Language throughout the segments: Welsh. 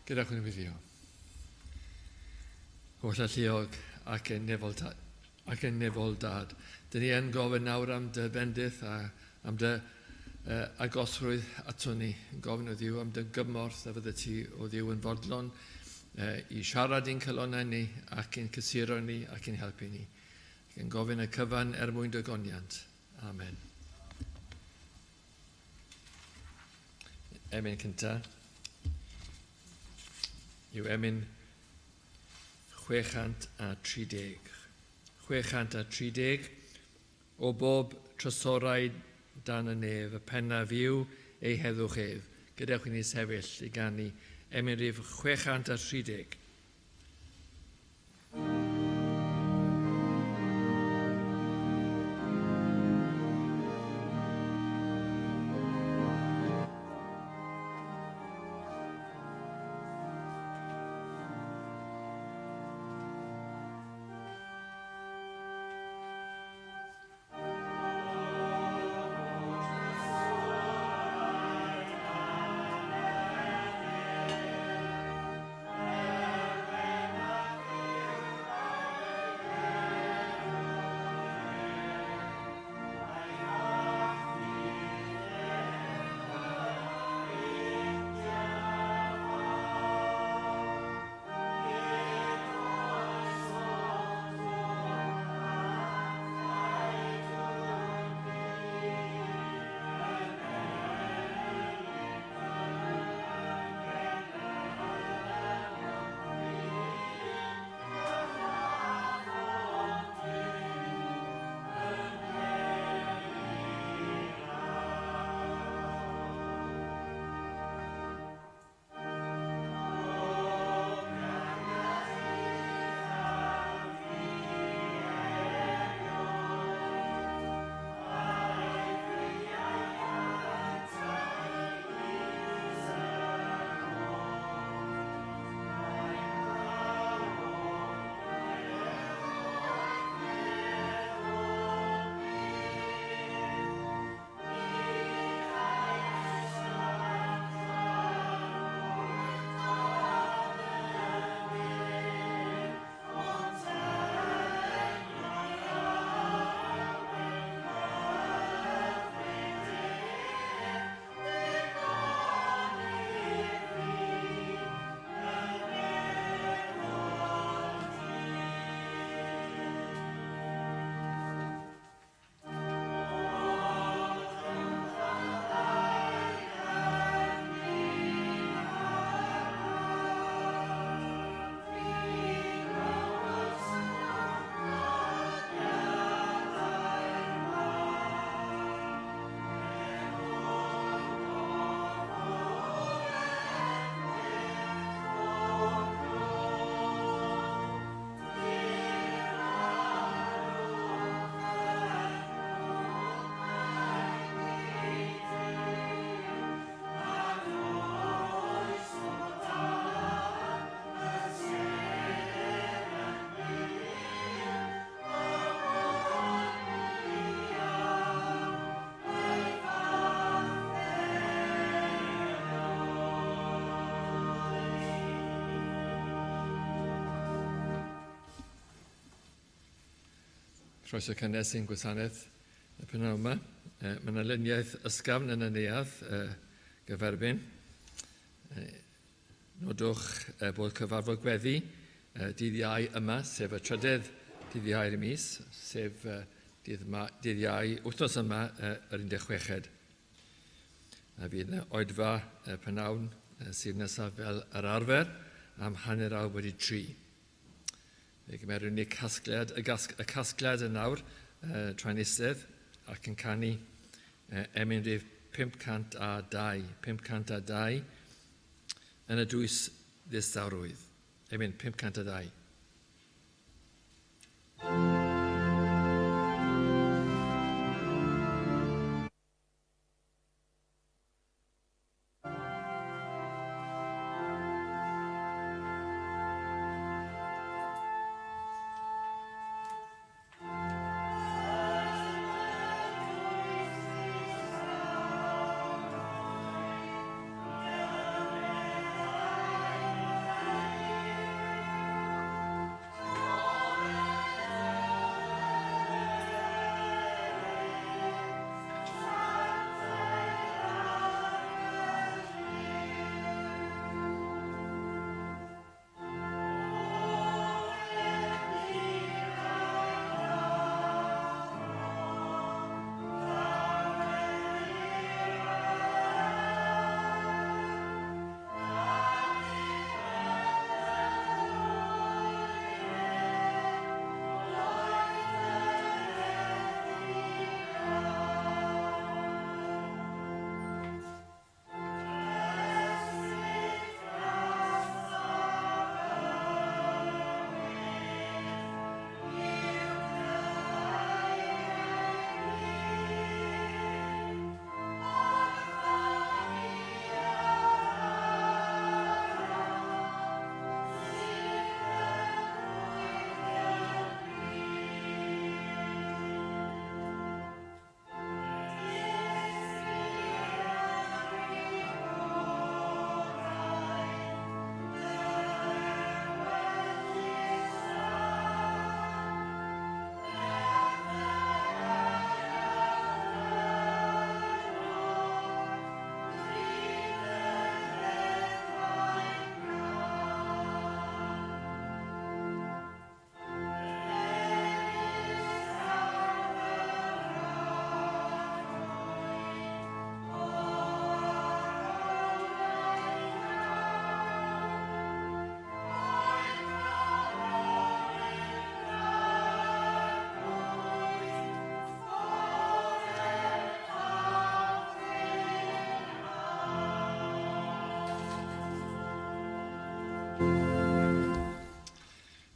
Gyda'ch yn fuddio. Holl alluog ac yn nefoldad. Dyn ni yn gofyn nawr am dy bendydd a am dy agosrwydd ato ni. Gofyn o Dduw am dy gymorth a fydda ti o Dduw yn fodlon i siarad i'n calonau ni ac yn cysuro ni ac yn helpu ni. Ac yn gofyn y cyfan mwyn dy goniant. Amen. Emyn cynta yw emyn 630. 630 o bob trysorau dan y nef, y penna fyw ei heddwch ef. Gadewch i ni sefyll i ganu emyn rhif 630. Croeso cynnes i'n gwasanaeth y prynawn yma. Mae yna luniaeth ysgafn yn y neuadd gyferbyn. Nodwch bod cyfarfod gweddi dydd Iau yma, sef y trydydd dydd Iau y mis, sef dydd Iau wythnos yma yr 16. A fydd yna oedfa prynawn sydd nesaf fel yr arfer am hanner awr wedi 3. Fe gymerwn ni y casgliad yn nawr tra'n eistedd ac yn canu emyn rhif 502. 502 yn y dwys ddistawrwydd. Emyn 502.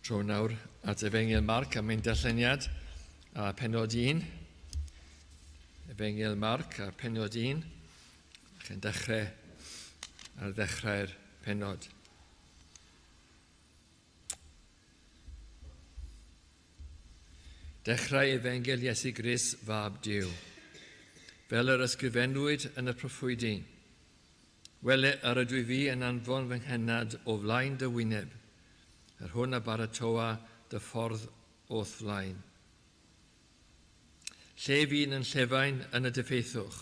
Tro nawr at Efengyl Marc am ein darlleniad a penod 1. Efengyl Marc a penod 1. Chi'n dechrau ar ddechrau'r penod. Dechrau Efengyl Iesu Grist fab Duw. Fel yr ysgrifenwyd yn y proffwydi. Wele ar ydw i fi yn anfon fy nghenad o flaen dy wyneb. Yr hwn a baratoa dy ffordd o'th flaen. Lle fi'n yn llefain yn y diffeithwch.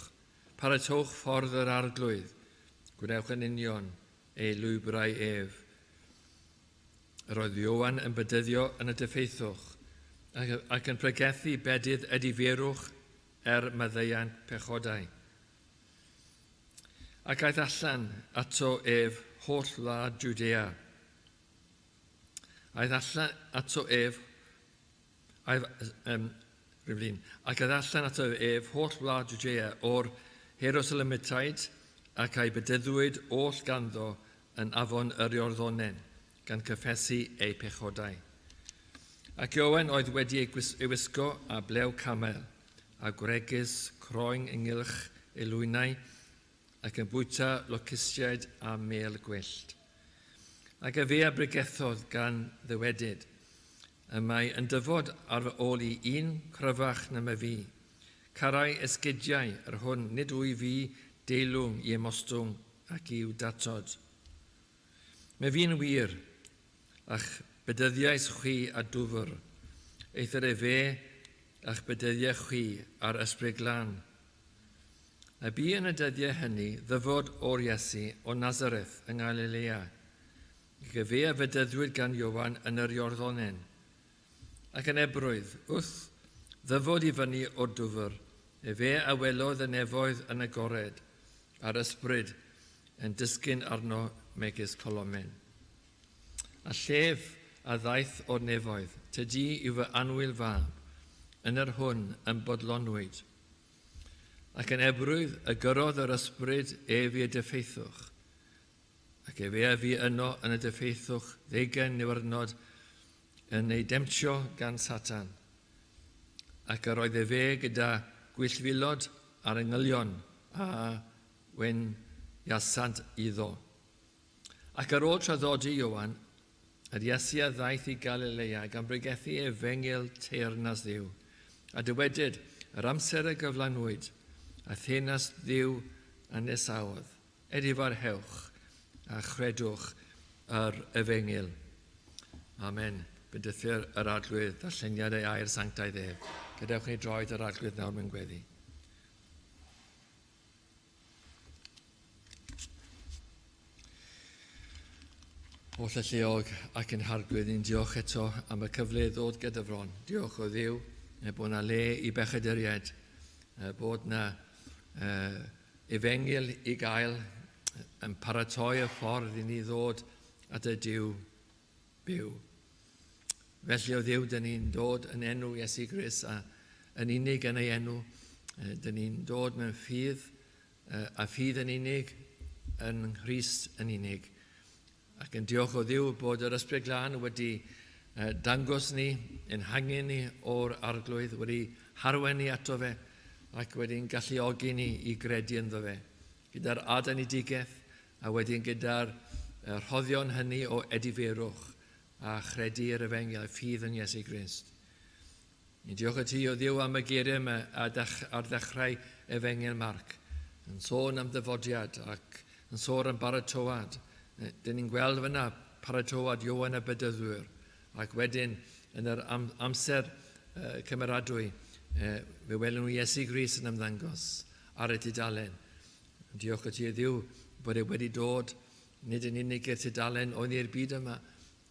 Paratowch ffordd yr arglwydd. Gwnewch yn union ei lwybrau ef. Yr oedd Iowan yn bydyddio yn y diffeithwch ac yn pregethu bedydd edifierwch myddeiant pechodau. Ac aeth allan ato ef holl wlad Jwdea. Ac aeth allan ato ef holl wlad Jwdea o'r Hierosolymithaid ac ei bedyddwyd oll ganddo yn afon yr Iorddonen gan cyffesu ei pechodau. Ac Iowan oedd wedi ei wisgo a blew camel a gwregys croen ynghylch ei lwynau ac yn bwyta locustiaid a mel gwyllt. Ac y fe a brigethodd gan ddywedyd, y mae yn dyfod ar fy ôl i un cryfach na my fi. Carau esgidiau yr hwn nid wy fi deilwng i ymostwng ac i'w datod. Mae fi'n wir, a'ch bedyddiais chwi a dwfr, eithir e fe a'ch bedyddiau chwi ar ysbryd glân. A bu yn y dyddiau hynny ddyfod o'r Iesu o Nazareth yng Galilea, ac y fe a fedyddwyd gan Iowan yn yr Iorddonen. Ac yn ebrwydd, wrth ddyfod i fyny o'r dwfr, e fe a welodd y nefoedd yn agored, a'r ysbryd yn disgyn arno megis colomen. A llef a ddaeth o'r nefoedd, tydi yw fy anwyl fab, yn yr hwn yn bodlonwyd. Ac yn ebrwydd y gyrodd yr ysbryd ef i y diffeithwch, ac ef a fi yno yn y diffeithwch 20 niwrnod yn ei demtio gan Satan. Ac yr oedd fe gyda gwyllfilod ar yngylion a wen iasant iddo. Ac ar ôl traddodi Iowan, yr Iesu a ddaeth i Galilea gan bregethu Efengyl teyrnas Dduw, a dywedyd yr amser y gyflanwyd, a thenas Dduw a nesawodd, edifar hewch a chredwch yr Efengyl. Amen. Bydythu'r yr arglwydd darlleniad ei air sanctaidd ef. Gadewch ni droed yr arglwydd nawr mewn gweddi. Oll y lleog ac yn harglwydd, ni'n diolch eto am y cyfle i ddod gyda fron. Diolch o Dduw, bod yna le i bechaduriaid, bod yna Efengyl i gael yn paratoi y ffordd i ni ddod at y Duw byw. Felly o Dduw, dyn ni'n dod yn enw Iesu Grist a yn unig yn ei enw. Dyn ni'n dod mewn ffydd a ffydd yn unig yn Nghrist yn unig. Ac yn diolch o Dduw bod yr ysbryd glân wedi dangos ni, yn hangen ni o'r arglwydd, wedi harwen ni ato fe ac wedi'n galluogi ni i gredu ynddo fe. Gyda'r adanedigaeth a wedyn gyda'r rhoddion hynny o ediferwch a chredu yr Efengyl, y ffydd yn Iesu Grist. Ni'n diolch i ti o Dduw am y geiriau yma ar ddechrau Efengyl Marc, yn sôn am ddyfodiad ac yn sôn am baratoad. Dyn ni'n gweld fyna paratoad Iowan y bedyddwyr, ac wedyn yn yr amser cymeradwy, fe welwn nhw Iesu Grist yn ymddangos ar y tudalen. Diolch o ti o Dduw bod e wedi dod nid yn unig i'r tudalen o'n i'r byd yma,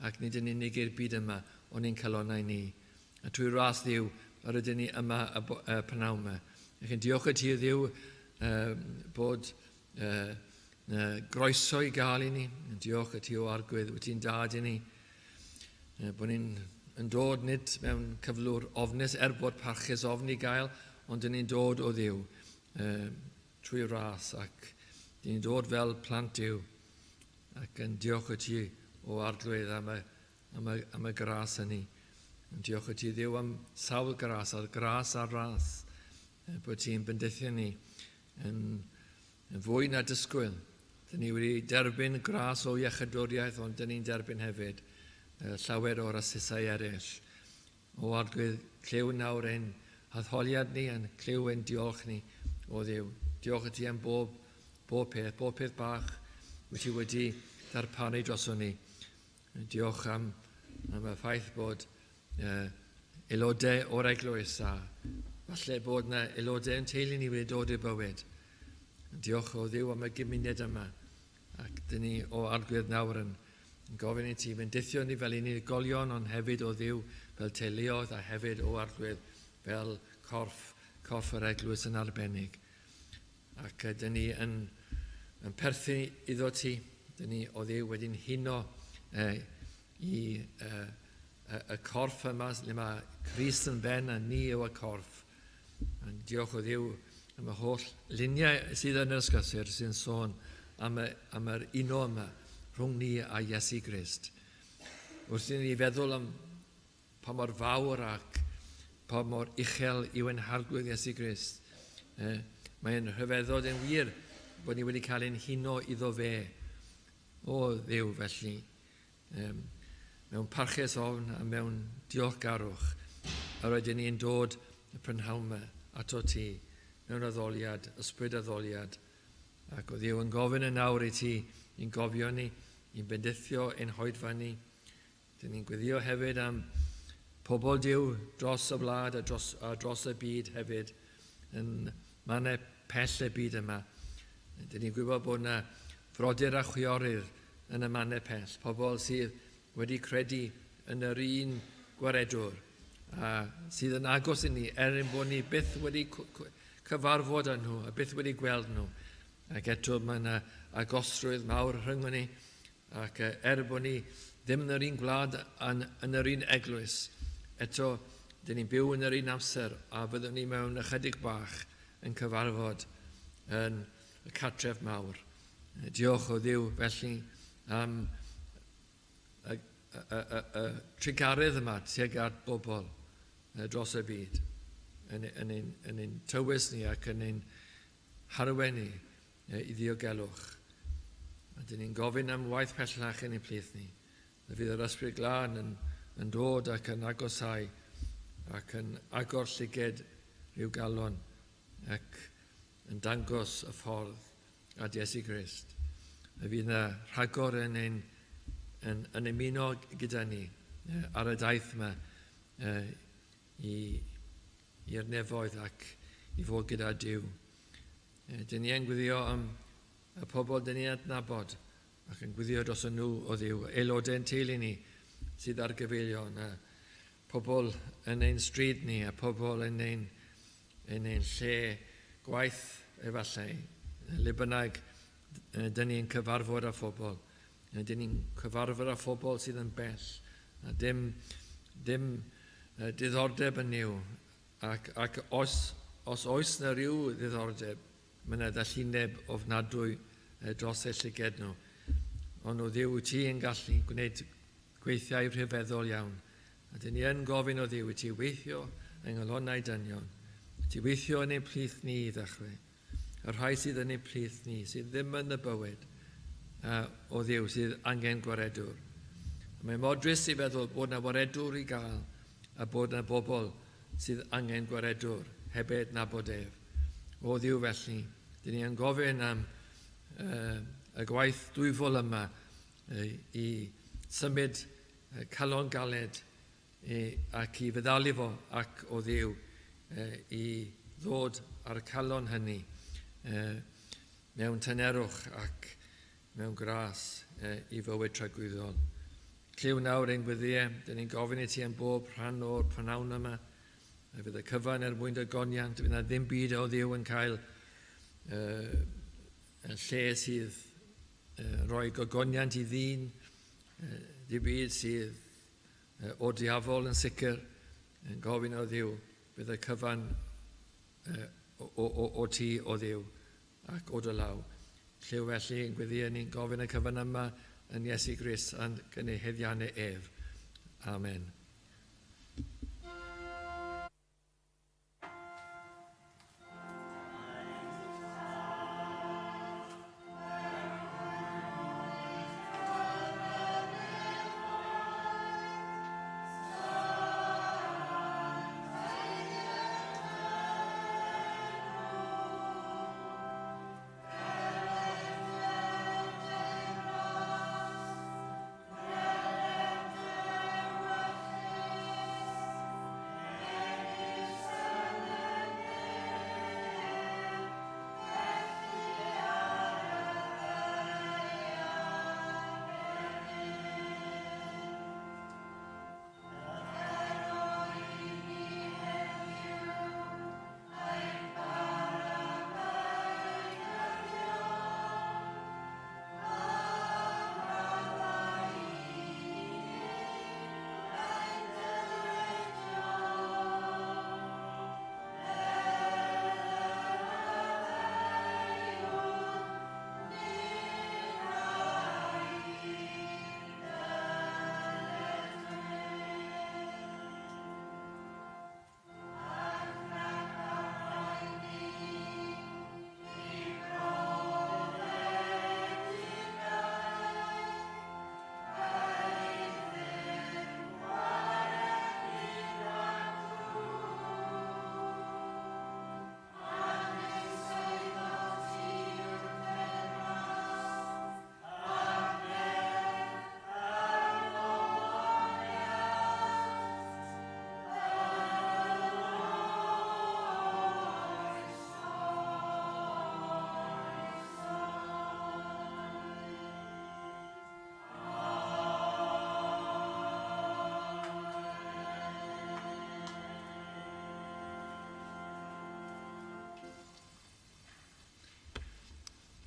ac nid yn unig i'r byd yma o'n i'n calonau ni. A trwy ras Dduw, yr ydyn ni yma y pnawn yma. Ac yn diolch o ti o Dduw bod groeso i gael i ni. Diolch o ti o arglwydd wyt ti'n dad i ni. Bod ni'n dod nid mewn cyflwr ofnus bod parchus ofn i gael, ond dyn ni'n dod o Dduw trwy ras ac dyn ni'n dod fel plant Dduw ac yn diolch o ti o arglwydd am y gras hynny. Diolch i ti Dduw am sawl gras, a'r gras a'r Rhath, bod ti'n bendithio ni yn fwy na dysgwyl. Dyn ni wedi derbyn gras o iechydwriaeth, ond dyn ni'n derbyn hefyd llawer o'r asesau eraill. O arglwydd clyw nawr ein haddoliad ni, yn clyw ein diolch ni o Dduw. Diolch i ti am bob peth bach wyt ti wedi darpanu droso ni. Diolch am y ffaith bod aelodau o'r eglwys a falle bod yna aelodau yn teulu ni wedi dod i'r bywyd. Diolch o Dduw am y gymuned yma. Ac dyn ni o arglwydd nawr yn gofyn i ti bendithio ni fel unigolion, ond hefyd o Dduw fel teuluoedd a hefyd o arglwydd fel corff yr eglwys yn arbennig. Ac dyn ni yn perthyn iddo ti. Dyn ni o Dduw wedi'n huno i y corff yma, le mae Crist yn ben a ni yw y corff. Diolch o Dduw am y holl luniau sydd yn yr ysgysir sy'n sôn am yr uno yma rhwng ni a Iesu Grist. Wrth i ni feddwl am pa mor fawr ac pa mor uchel yw ein harglwydd Iesu Grist, mae'n rhyfeddod yn wir bod ni wedi cael ein huno iddo fe. O Dduw felly, mewn parches ofn a mewn diolchgarwch, a rydyn ni'n dod y prynhawn ato ti, mewn addoliad, ysbryd addoliad. Ac o Dduw yn gofyn yn nawr i ti, i'n gofio ni, i'n bendithio ein hoedfa ni. Dyn ni'n gweddio hefyd am pobl Duw dros y wlad a dros y byd hefyd, yn mannau pell y byd yma. Dyn ni'n gwybod bod yna frodyr a chwiorydd yn y mannau pell, pobl sydd wedi credu yn yr un gwaredwr, a sydd yn agos i ni, bod ni byth wedi cyfarfod â nhw, a byth wedi gweld nhw. Ac eto mae yna agosrwydd mawr rhwng ni, ac bod ni ddim yn yr un gwlad yn yr un eglwys. Eto, dyn ni'n byw yn yr un amser, a byddwn ni mewn ychydig bach yn cyfarfod yn y cartref mawr. Diolch o Dduw felly am y trigarydd yma tuag at bobl dros y byd, yn ein tywys ni ac yn ein harwen ni i ddiogelwch. A dyn ni'n gofyn am waith pellach yn ein plith ni. Fydd yr ysbryd glân yn dod ac yn agosau ac yn agor llyged rhyw galon ac yn dangos y ffordd at Iesu Grist. A fydd yna rhagor yn ymuno gyda ni ar y daith yma i'r nefoedd ac i fod gyda Duw. Dyn ni yn gwyddio am y pobl dyn ni'n adnabod ac yn gwyddio dros nhw o Dduw, aelodau'n teulu ni sydd ar gyfeilion, pobl yn ein stryd ni a pobl yn ein lle gwaith efallai, le bynnag dyn ni'n cyfarfod â phobl. Dyn ni'n cyfarfod â phobl sydd yn bell, a dim diddordeb yn niw, ac os oes na ryw ddiddordeb, mae yna ddallineb ofnadwy dros eu llyged nhw. Ond o Dduw, ti yn gallu gwneud gweithiau rhyfeddol iawn. A dyn ni yn gofyn o Dduw, ti weithio yng nghalonnau dynion. Ti weithio yn ein plith ni i ddechrau. Y rhai sydd yn ein plith ni, sydd ddim yn y bywyd o Dduw, sydd angen gwaredwr. Mae'n modrus i feddwl bod yna waredwr i gael a bod yna bobl sydd angen gwaredwr hebed nabod ef. O Dduw felly, dyn ni yn gofyn am y gwaith dwyfol yma i symud calon galed ac i feddalu fo ac o Dduw i ddod ar y calon hynny mewn tynerwch ac mewn gras i fywyd tragwyddol. Cliw nawr ein gwyddiau, dyn ni'n gofyn i ti am bob rhan o'r prynawn yma. Fydd y cyfan mwyn y goniant, fydd yna ddim byd o Dduw yn cael lle sydd rhoi gogoniant i ddyn, ddim byd sydd o diafol yn sicr, yn gofyn o Dduw, fydd y cyfan o ti o Dduw ac o dy law. Lliw felly yn gwyddiau ni'n gofyn y cyfan yma yn Iesu Grist a'n gyneuheddiannau ef. Amen.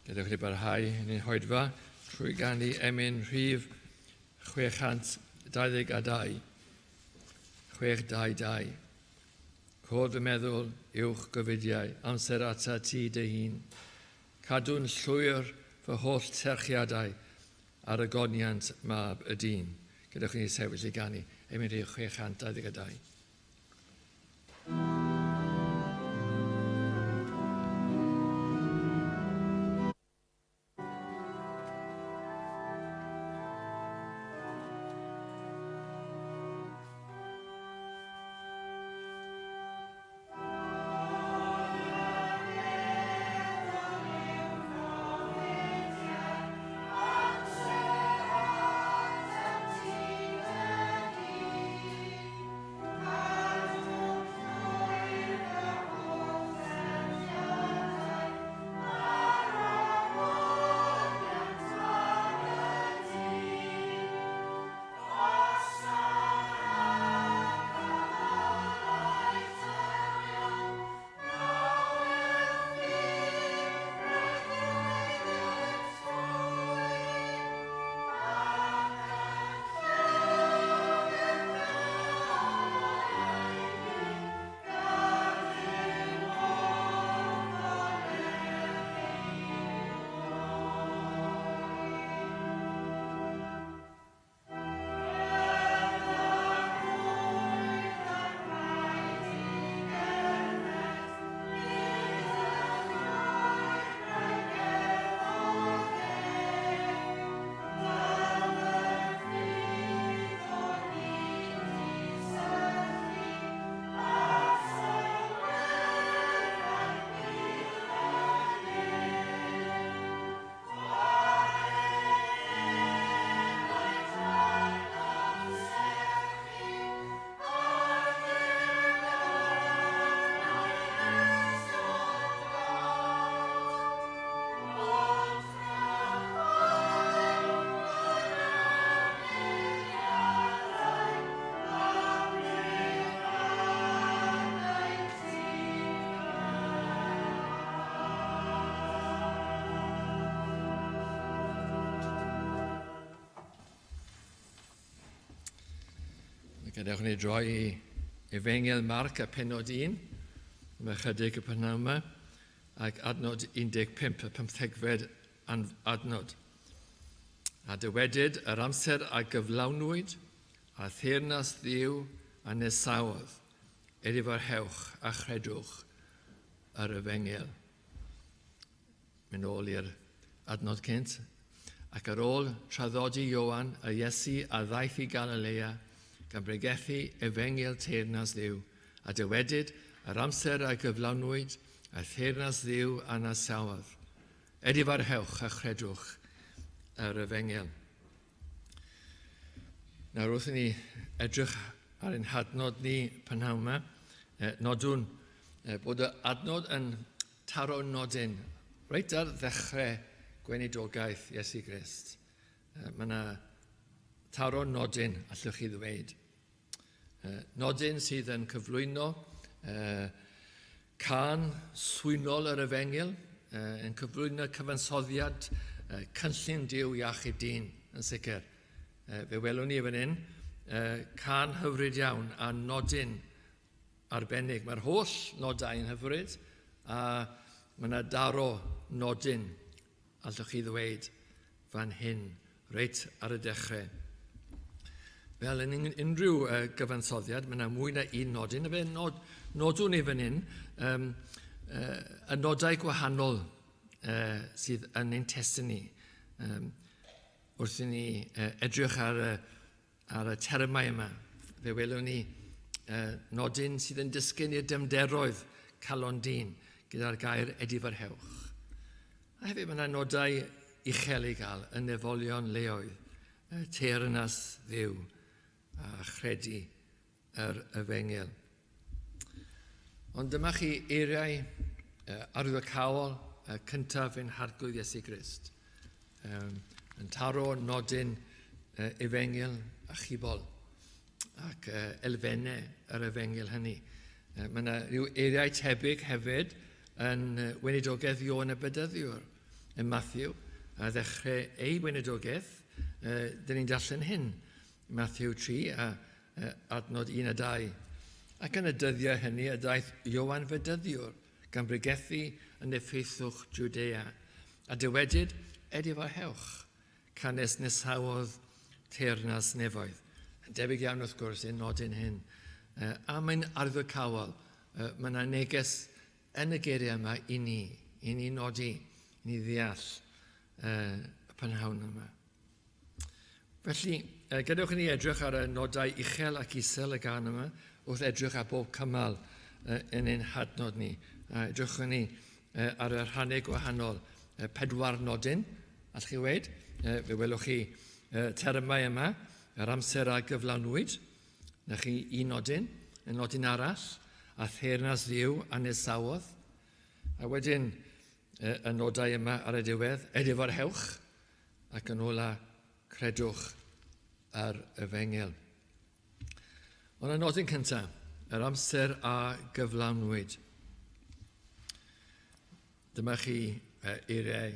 Gadewch chi barhau yn ein hoedfa trwy ganu emyn rhif 622. 622. Cod fy meddwl uwch gofidiau, amser ata ti dy hun. Cadw'n llwyr fy holl terchiadau ar y goniant mab y dyn. Gadewch ni sefyll i ganu emyn rhif 622. Gadewch ni droi i Efengyl Marc a pennod 1, mae chydig y pennod yma, ac adnod 15, y 15fed adnod. A dywedyd yr amser a gyflawnwyd a theyrnas ddiw a nesawodd, edifarhewch a chredwch yr Efengil. Mynd ôl i'r adnod cynt. Ac ar ôl traddodi Ioan a Iesu a ddaeth i Galilea, gan bregethu Efengil teyrnas ddiw, a dywedyd yr amser a gyflawnwyd, a theyrnas ddiw a nesawodd, edifarhewch a chredwch yr Efengil. Nawr wrth i ni edrych ar ein hadnod ni prynawn yma, nodwn bod y adnod yn taro nodyn reit ar ddechrau gweinidogaeth Iesu Grist. Mae yna taro nodyn, allwch chi ddweud. Nodyn sydd yn cyflwyno can swynol yr Efengil, yn cyflwyno cyfansoddiad cynllun Duw iachyd dyn yn sicr. Fe welwn ni fan hyn, can hyfryd iawn a nodyn arbennig. Mae'r holl nodau yn hyfryd, a mae yna daro nodyn, allwch chi ddweud, fan hyn, reit ar y dechrau. Fel yn unrhyw gyfansoddiad, mae yna mwy na un nodyn, a fe nodwn ni fan hyn, y nodau gwahanol sydd yn ein testyn ni. Wrth i ni edrych ar y termau yma, fe welwn ni nodyn sydd yn dysgu i'r dymderoedd calon dyn gyda'r gair edifarhewch. A hefyd mae yna nodau uchel i gael yn nefolion leoedd, teyrnas ddiw a chredu yr Efengil. Ond dyma chi eiriau arwyddocaol cyntaf ein harglwydd Iesu Grist. Yn taro nodyn Efengil a chibol ac elfennau yr Efengil hynny. Mae yna rhyw eiriau tebyg hefyd yn weinidogaeth Ioan y Bedyddiwr yn Matthew, a ddechrau ei weinidogaeth, dyn ni'n darllen hyn, Matthew 3 a adnod 1 a 2. Ac yn y dyddiau hynny, y daeth Ioan Fedyddiwr gan bregethu yn effeithwch Jwdea, a dywedyd edifarhewch, canes nesawodd teyrnas nefoedd. Debyg iawn wrth gwrs i'n nodyn hyn. A mae'n arwyddocaol. Mae yna neges yn y geiriau yma i ni nodi, i ni ddeall y prynhawn yma. Felly, gadewch ni edrych ar y nodau uchel ac isel y gan yma, wrth edrych ar bob cymal yn ein hadnod ni. Edrychwn ni ar y rhannau gwahanol, 4 nodyn, all chi weid. Fe welwch chi termau yma, yr amser a gyflawnwyd. Na chi un nodyn, y nodyn arall, a theyrnas ddiw a nesawodd. A wedyn y nodau yma ar y diwedd, edifarhewch, ac yn ola credwch ar Efengil. Ond y nodyn cyntaf, yr amser a gyflawnwyd. Dyma chi eiriau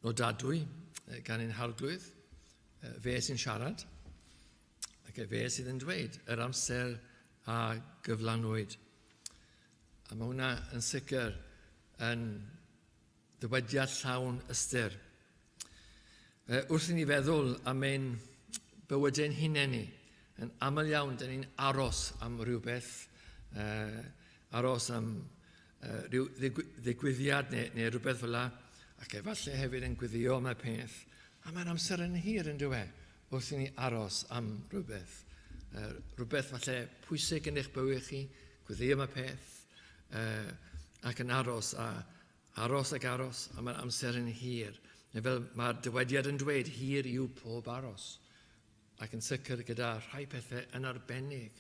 nodadwy gan ein harglwydd, fe sy'n siarad, ac fe sydd yn dweud, yr amser a gyflanwyd. A mae hwnna yn sicr yn ddywediad llawn ystyr. Wrth i ni feddwl am ein bywydau'n hunain ni, yn aml iawn, dyn ni'n aros am rhywbeth, aros am rhyw ddigwyddiad neu rhywbeth fel la, ac efallai hefyd yn gwyddio am y peth. A mae'r amser yn hir yn dweud wrth i ni aros am rhywbeth. Rhywbeth falle pwysig yn eich bywyd chi, gwyddio am y peth, ac yn aros ac aros, a mae'r amser yn hir. Fel mae'r dywediad yn dweud, hir yw pob aros. Ac yn sicr gyda rhai pethau yn arbennig,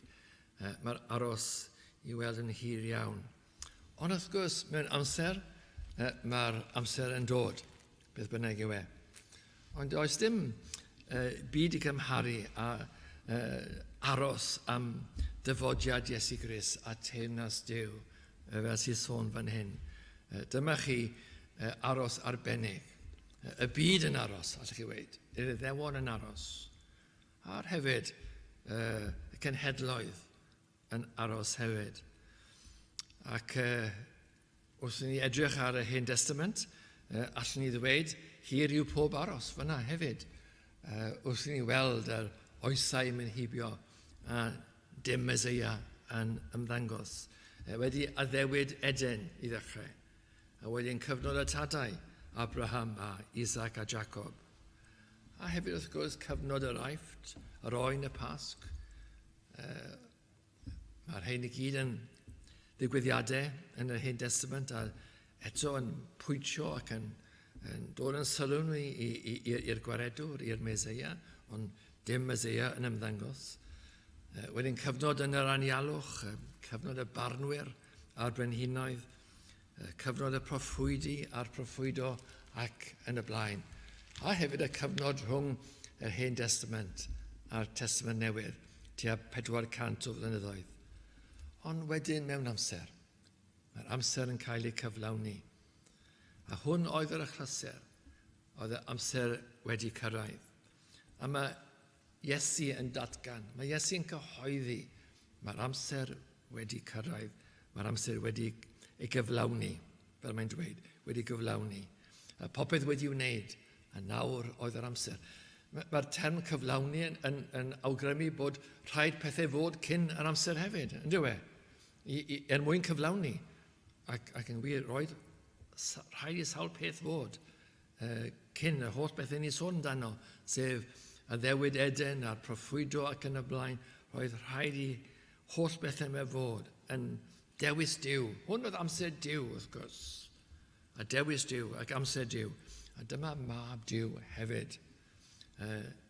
mae'r aros i weld yn hir iawn. Ond wrth gwrs, mewn amser, mae'r amser yn dod, beth bynnag yw e. Ond oes dim byd i gymharu a aros am dyfodiad Iesu Grist a teyrnas Duw, fel sy'n sôn fan hyn. Dyma chi aros arbennig. Y byd yn aros, allwch chi weid. Yr Iddewon yn aros. A'r hefyd, y cenhedloedd yn aros hefyd. Ac wrth ni edrych ar y Hen Testament, allwn ni ddweud, hir yw pob aros fyna hefyd. Wrth ni weld yr oesau yn hybio a dim Meseia yn ymddangos. Wedi addewid Eden i ddechrau. A wedyn cyfnod y tadau, Abraham a Isaac a Jacob. A hefyd wrth gwrs cyfnod yr Aifft, yr oen y Pasg. Mae'r rhain i gyd yn ddigwyddiadau yn yr Hen Testament a eto yn pwyntio ac yn dod yn sylw ni i'r gwaredwr, i'r Meseia, ond dim Meseia yn ymddangos. Wedyn cyfnod yn yr anialwch, cyfnod y barnwyr a'r brenhinoedd, cyfnod y proffwydi a'r proffwydo ac yn y blaen. A hefyd y cyfnod rhwng yr Hen Testament a'r Testament Newydd, tua 400 o flynyddoedd. Ond wedyn mewn amser, mae'r amser yn cael ei cyflawni. A hwn oedd yr achlysur, oedd y amser wedi cyrraedd. A mae Iesu yn datgan, mae Iesu yn cyhoeddi, mae'r amser wedi cyrraedd, mae'r amser wedi ei gyflawni, fel mae'n dweud, wedi gyflawni. Popeth wedi wneud, a nawr oedd yr amser. Mae'r term cyflawni yn awgrymu bod rhaid pethau fod cyn yr amser hefyd, yn dywe? Mwyn cyflawni. Ac yn wir, roedd rhaid i sawl peth fod cyn y holl bethau ni sôn amdano, sef a ddewid Eden a'r proffwydo ac yn y blaen, roedd rhaid i holl bethau yma fod yn dewis Duw. Hwn oedd amser Duw, wrth gwrs. A dewis Duw ac amser Duw. A dyma mab Duw hefyd.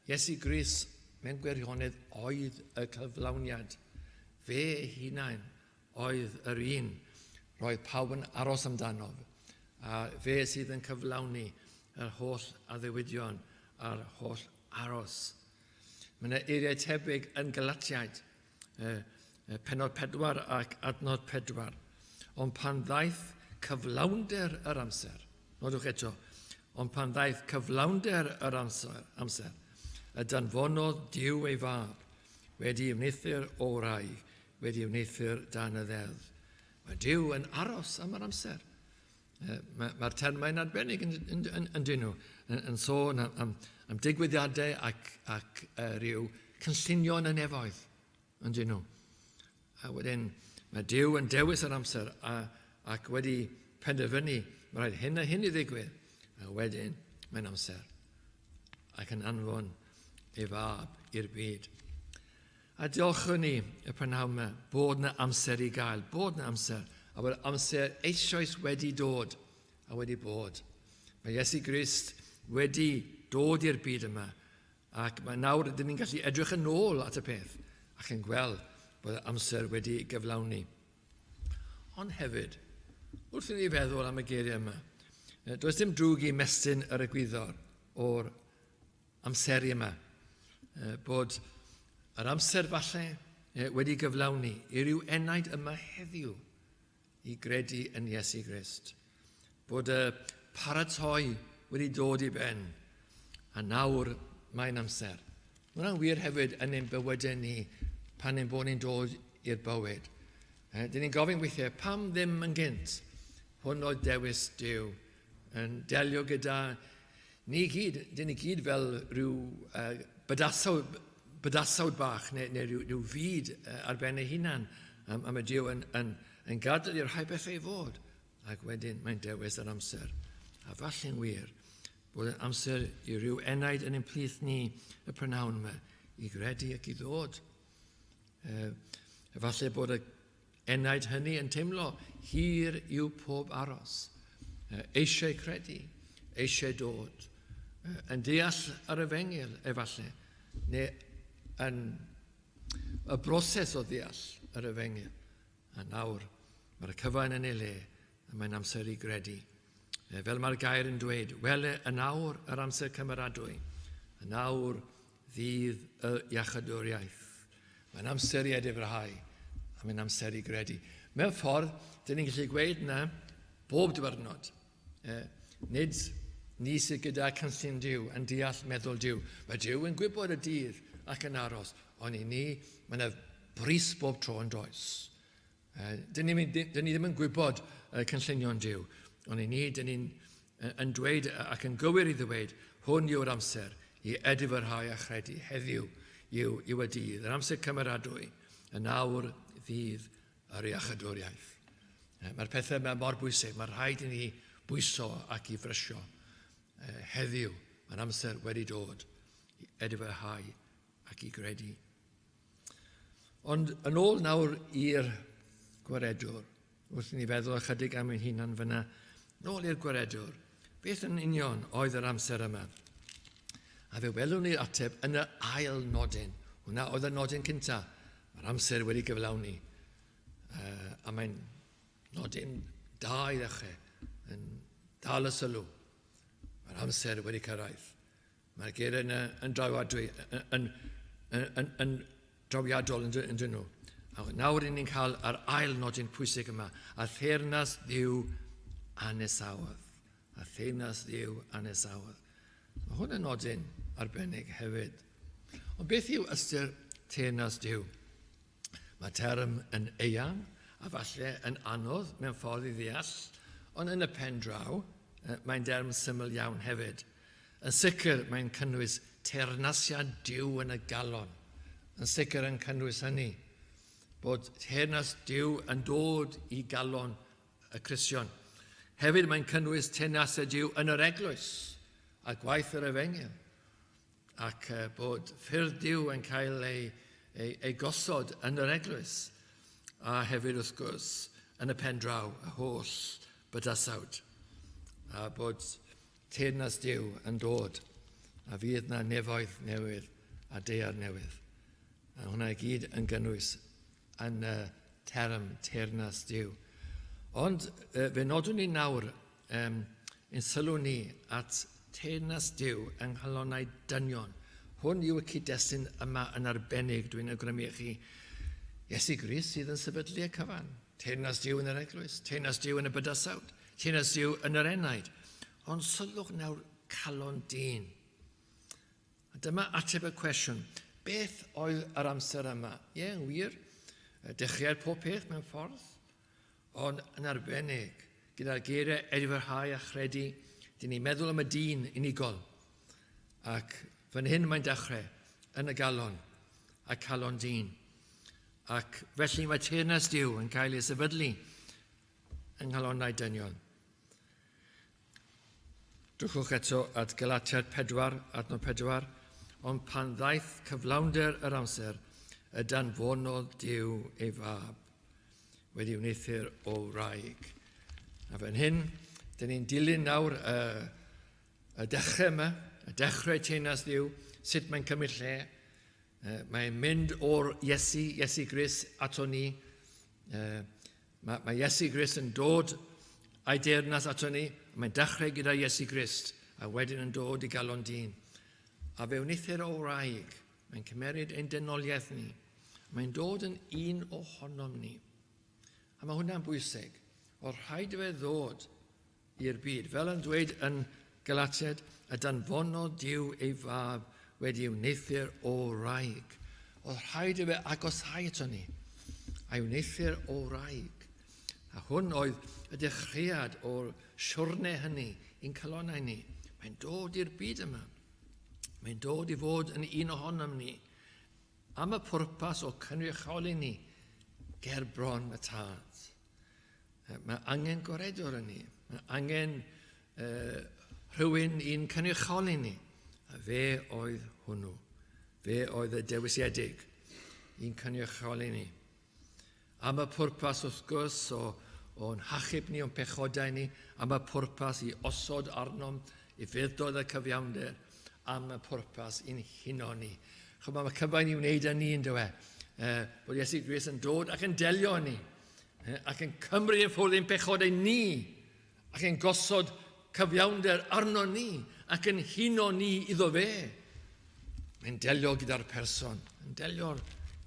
Iesu Grist, mewn gwirionedd, oedd y cyflawniad. Fe hunain oedd yr un roedd pawb yn aros amdano. A fe sydd yn cyflawni yr holl addewidion a'r holl aros. Mae yna eiriau tebyg yn Galatiaid, penod 4 ac adnod 4. Ond pan ddaeth cyflawnder yr amser, nodwch eto, ond pan ddaeth cyflawnder yr amser, y danfonodd Duw ei fab, wedi wneithio'r o wraig, wedi wneithio'r dan y ddeddf. Mae Duw yn aros am yr amser. Mae'r termau'n arbennig yn dyn nhw, yn sôn am digwyddiadau ac rhyw cynllunio yn y nefoedd yn dyn nhw. A wedyn mae Duw yn dewis yr amser ac wedi penderfynu, mae rhaid hyn a hyn i ddigwydd. A wedyn mae'n amser ac yn anfon ei fab i'r byd. A diolchwn ni y prynhawn yma bod yna amser i gael, bod yna amser, a bod amser eisoes wedi dod a wedi bod. Mae Iesu Grist wedi dod i'r byd yma ac mae nawr ydym ni'n gallu edrych yn ôl at y peth ac yn gweld bod amser wedi gyflawni. Ond hefyd, wrth i ni feddwl am y geiriau yma, does dim drwg i mestyn yr egwyddor o'r amseri yma, bod yr amser falle wedi gyflawni i ryw enaid yma heddiw i gredu yn Iesu Grist. Bod y paratoi wedi dod i ben a nawr mae'n amser. Mae'n wir hefyd yn ein bywydau ni pan ein bod ni'n dod i'r bywyd. Dyn ni'n gofyn weithiau, pam ddim yn gynt? Hwn oedd dewis Duw yn delio gyda ni gyd, dyn ni gyd fel rhyw bydasawd bach neu rhyw fyd ar ben ei hunan a mae Duw yn gadael i'r rhai bethau fod ac wedyn mae'n dewis yr amser. A falle'n wir bod yn amser i ryw enaid yn ein plith ni y prynawn yma i gredu ac i ddod. Falle bod y enaid hynny yn teimlo hir yw pob aros, eisiau credu, eisiau dod, yn deall ar y fengil efallai, neu yn y broses o ddeall ar y fengil. A nawr, mae'r cyfan yn ei le, a mae'n amser i gredu. Fel mae'r gair yn dweud, wele yn awr yr amser cymeradwy, yn awr ddydd y iachadwriaeth. Mae'n amser i edifrhau, a mae'n amser i gredu. Mewn ffordd, dyn ni'n gallu gweud yna bob diwrnod. Nid ni sydd gyda cynllun Duw yn deall meddwl Duw. Mae Duw yn gwybod y dydd ac yn aros, ond i ni, mae yna bris bob tro yn does. Dyn ni ddim yn gwybod cynllunion Duw, ond i ni, dyn ni'n dweud ac yn gywir i ddweud, hwn yw'r amser i edifrhau a chredu heddiw, yw y dydd, yr amser cymeradwy, y nawr fydd yr iachadwriaeth. Mae'r pethau yma mor bwysig, mae rhaid i ni bwyso ac i frysio. Heddiw, mae'r amser wedi dod i edifyrhau ac i gredu. Ond yn ôl nawr i'r gwaredwr, wrth i ni feddwl ychydig am ein hunan fyna, nôl i'r gwaredwr, beth yn union oedd yr amser yma? A fe welwn ni'r ateb yn y ail nodyn. Hwna oedd y nodyn cynta. Mae'r amser wedi gyflawni. A mae'n nodyn da i ddechrau, yn dal y sylw. Mae'r amser wedi cyrraedd. Mae'r geiriau yna yn drawiadol yn dyn nhw. A nawr ni'n cael yr ail nodyn pwysig yma, a theyrnas Dduw anesawodd. A theyrnas Dduw anesawodd. Mae hwn yn nodyn arbennig hefyd. Ond beth yw ystyr teyrnas Dduw? Mae term yn eang, a falle yn anodd mewn ffordd i ddeall, ond yn y pen draw, mae'n derm syml iawn hefyd. Yn sicr, mae'n cynnwys teyrnasiad Dduw yn y galon. Yn sicr yn cynnwys hynny, bod teyrnas Dduw yn dod i galon y Cristion. Hefyd mae'n cynnwys teyrnasiad Dduw yn yr eglwys, a gwaith yr efengyl, ac bod ffyrdd Dduw yn cael ei gosod yn yr eglwys, a hefyd wrth gwrs yn y pen draw, y holl bydysawd, a bod teyrnas Dduw yn dod, a fydd na nefoedd newydd a dear newydd. A hwnna i gyd yn gynnwys yn y term teyrnas Dduw. Ond fe nodwn ni nawr yn sylw ni at teyrnas Dduw yng nghalonnau dynion. Hwn yw y cyd-destun yma yn arbennig dwi'n awgrymu i chi. Iesu Grist sydd yn sefydlu y cyfan. Teyrnas Dduw yn yr eglwys, teyrnas Dduw yn y bydysawd, teyrnas Dduw yn yr enaid. Ond sylwch nawr calon dyn. A dyma ateb y cwestiwn. Beth oedd yr amser yma? Ie, yn wir, dechreuad pob peth mewn ffordd, ond yn arbennig, gyda'r geiriau edifyrhau a chredu, dyn ni'n meddwl am y dyn unigol. Ac fan hyn mae'n dechrau yn y galon, a calon dyn. Ac felly mae teyrnas Dduw yn cael ei sefydlu yng nghalonnau dynion. Dwchwch eto at Galatiad 4, adnod 4, ond pan ddaeth cyflawnder yr amser, y danfonodd Dduw ei fab, wedi wneithur o wraig. A fan hyn, dyn ni'n dilyn nawr y dechrau yma, y dechrau teyrnas Dduw, sut mae'n cymryd lle. Mae'n mynd o'r Iesu Grist ato ni. Mae Iesu Grist yn dod a'i deyrnas ato ni. Mae'n dechrau gyda Iesu Grist, a wedyn yn dod i galon dyn. A fe wneithur o wraig, mae'n cymeryd ein dynoliaeth ni. Mae'n dod yn un ohonom ni. A mae hwnna'n bwysig. O'r rhaid i fe ddod i'r byd. Fel yn dweud yn Galatiad, y danfonodd Dduw ei fab wedi wneithur o wraig. O'r rhaid i fe agosau ato ni. A wneithur o wraig. A hwn oedd y dechreuad o'r siwrnau hynny i'n calonau ni. Mae'n dod i'r byd yma. Mae'n dod i fod yn un ohonom ni. Am y pwrpas o cynrychioli ni ger bron y tad. Mae angen goredwr yn ni. Mae angen rhywun i'n cynrychioli ni. A fe oedd hwnnw. Fe oedd y dewisiedig i'n cynrychioli ni. Am y pwrpas wrth gwrs o'n hachub ni, o'n pechodau ni, am y pwrpas i osod arnom, i fuddoedd y cyfiawnder, am y pwrpas i'n huno ni. Chymod, mae cyfain i wneud â ni yn dywe. Bod Iesu Grist yn dod ac yn delio ni, ac yn cymryd yn ffwrdd ein pechodau ni, ac yn gosod cyfiawnder arno ni, ac yn huno ni iddo fe. Mae'n delio gyda'r person, yn delio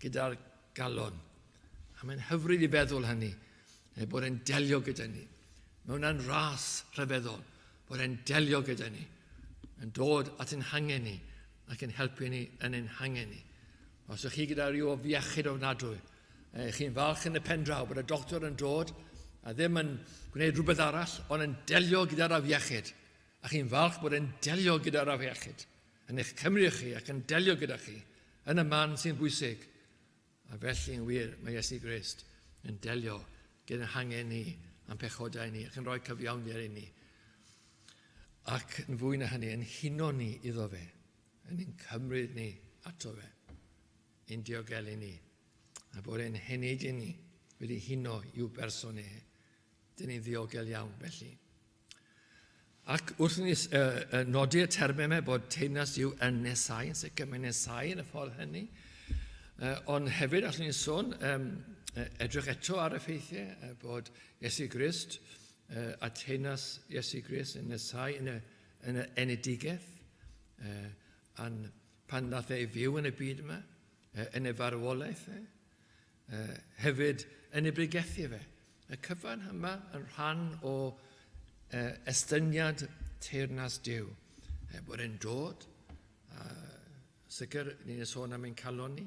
gyda'r galon. A mae'n hyfryd i feddwl hynny, bod e'n delio gyda ni. Mae hwnna'n ras rhyfeddol, bod e'n delio gyda ni, yn dod at ein hangen ni, ac yn helpu ni yn ein hangen ni. Os ydych chi gyda rhyw o fiechyd ofnadwy, chi'n falch yn y pen draw bod y doctor yn dod, a ddim yn gwneud rhywbeth arall, ond yn delio gyda'r afiechyd. A chi'n falch bod e'n delio gyda'r afiechyd. Yn eich cymryd chi ac yn delio gyda chi, yn y man sy'n bwysig. A felly'n wir, mae Iesu Grist yn delio gyda hangen ni am pechodau ni ac yn rhoi cyfiawnder i ni. Ac yn fwy na hynny, yn huno ni iddo fe, yn ein cymryd ni ato fe, ein diogelu ni, a bod e'n henid i ni wedi huno i'w berson e. Dyn ni'n ddiogel iawn felly. Ac wrth ni nodi'r termau yma bod teyrnas Duw yn nesau, yn sicr mae'n nesau yn y ffordd hynny, ond hefyd allwn ni'n sôn edrych eto ar y ffeithiau bod Iesu Grist a teyrnas Iesu Grist yn nesau yn y enedigaeth, pan nath ei fyw yn y byd yma, yn y farwolaeth, hefyd yn y brigethu fe. Y cyfan yma yn rhan o estyniad teyrnas Duw, bod e'n dod, sicr ni'n sôn am ein calon ni,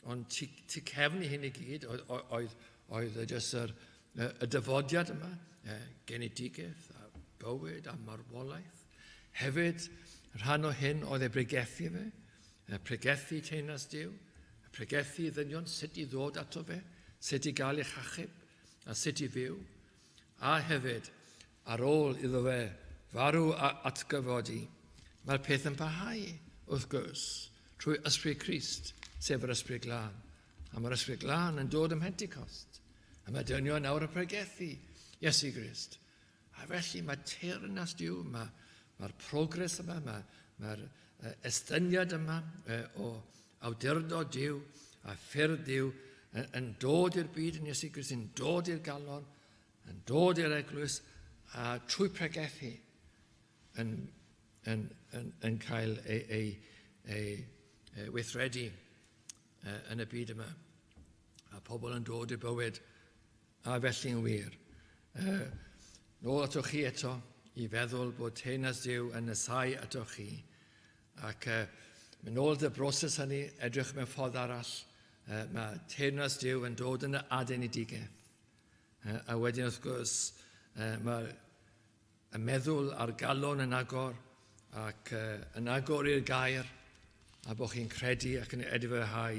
ond tu cefn i hyn i gyd oedd jyst y dyfodiad yma, genedigaeth, a bywyd, a marwolaeth. Hefyd, rhan o hyn oedd e bregethu fe, pregethu teyrnas Duw, pregethu ddynion sut i ddod ato fe, sut i gael eich achub, a sut i fyw, a hefyd, ar ôl iddo fe farw a atgyfodi, mae'r peth yn parhau, wrth gwrs, trwy ysbryd Crist, sef yr ysbryd glân. A mae'r ysbryd glân yn dod ym Pentecost. A mae dynion nawr y pregethu Iesu Grist. A felly mae teyrnas Duw, mae'r progres yma, mae'r estyniad yma o awdurdod Duw a ffyrdd Duw yn dod i'r byd yn Iesu Grist, yn dod i'r galon, yn dod i'r eglwys, a trwy pregethu yn cael ei weithredu yn y byd yma. A pobl yn dod i'r bywyd, a felly'n wir. Nôl ato chi eto, i feddwl bod teyrnas Duw yn nesau ato chi. Ac mynd nôl y broses hynny, edrych mewn ffordd arall, mae teyrnas Duw yn dod yn y adenedigaeth. A wedyn wrth gwrs, mae y meddwl a'r galon yn agor, ac yn agor i'r gair, a bod chi'n credu ac yn edifyrhau,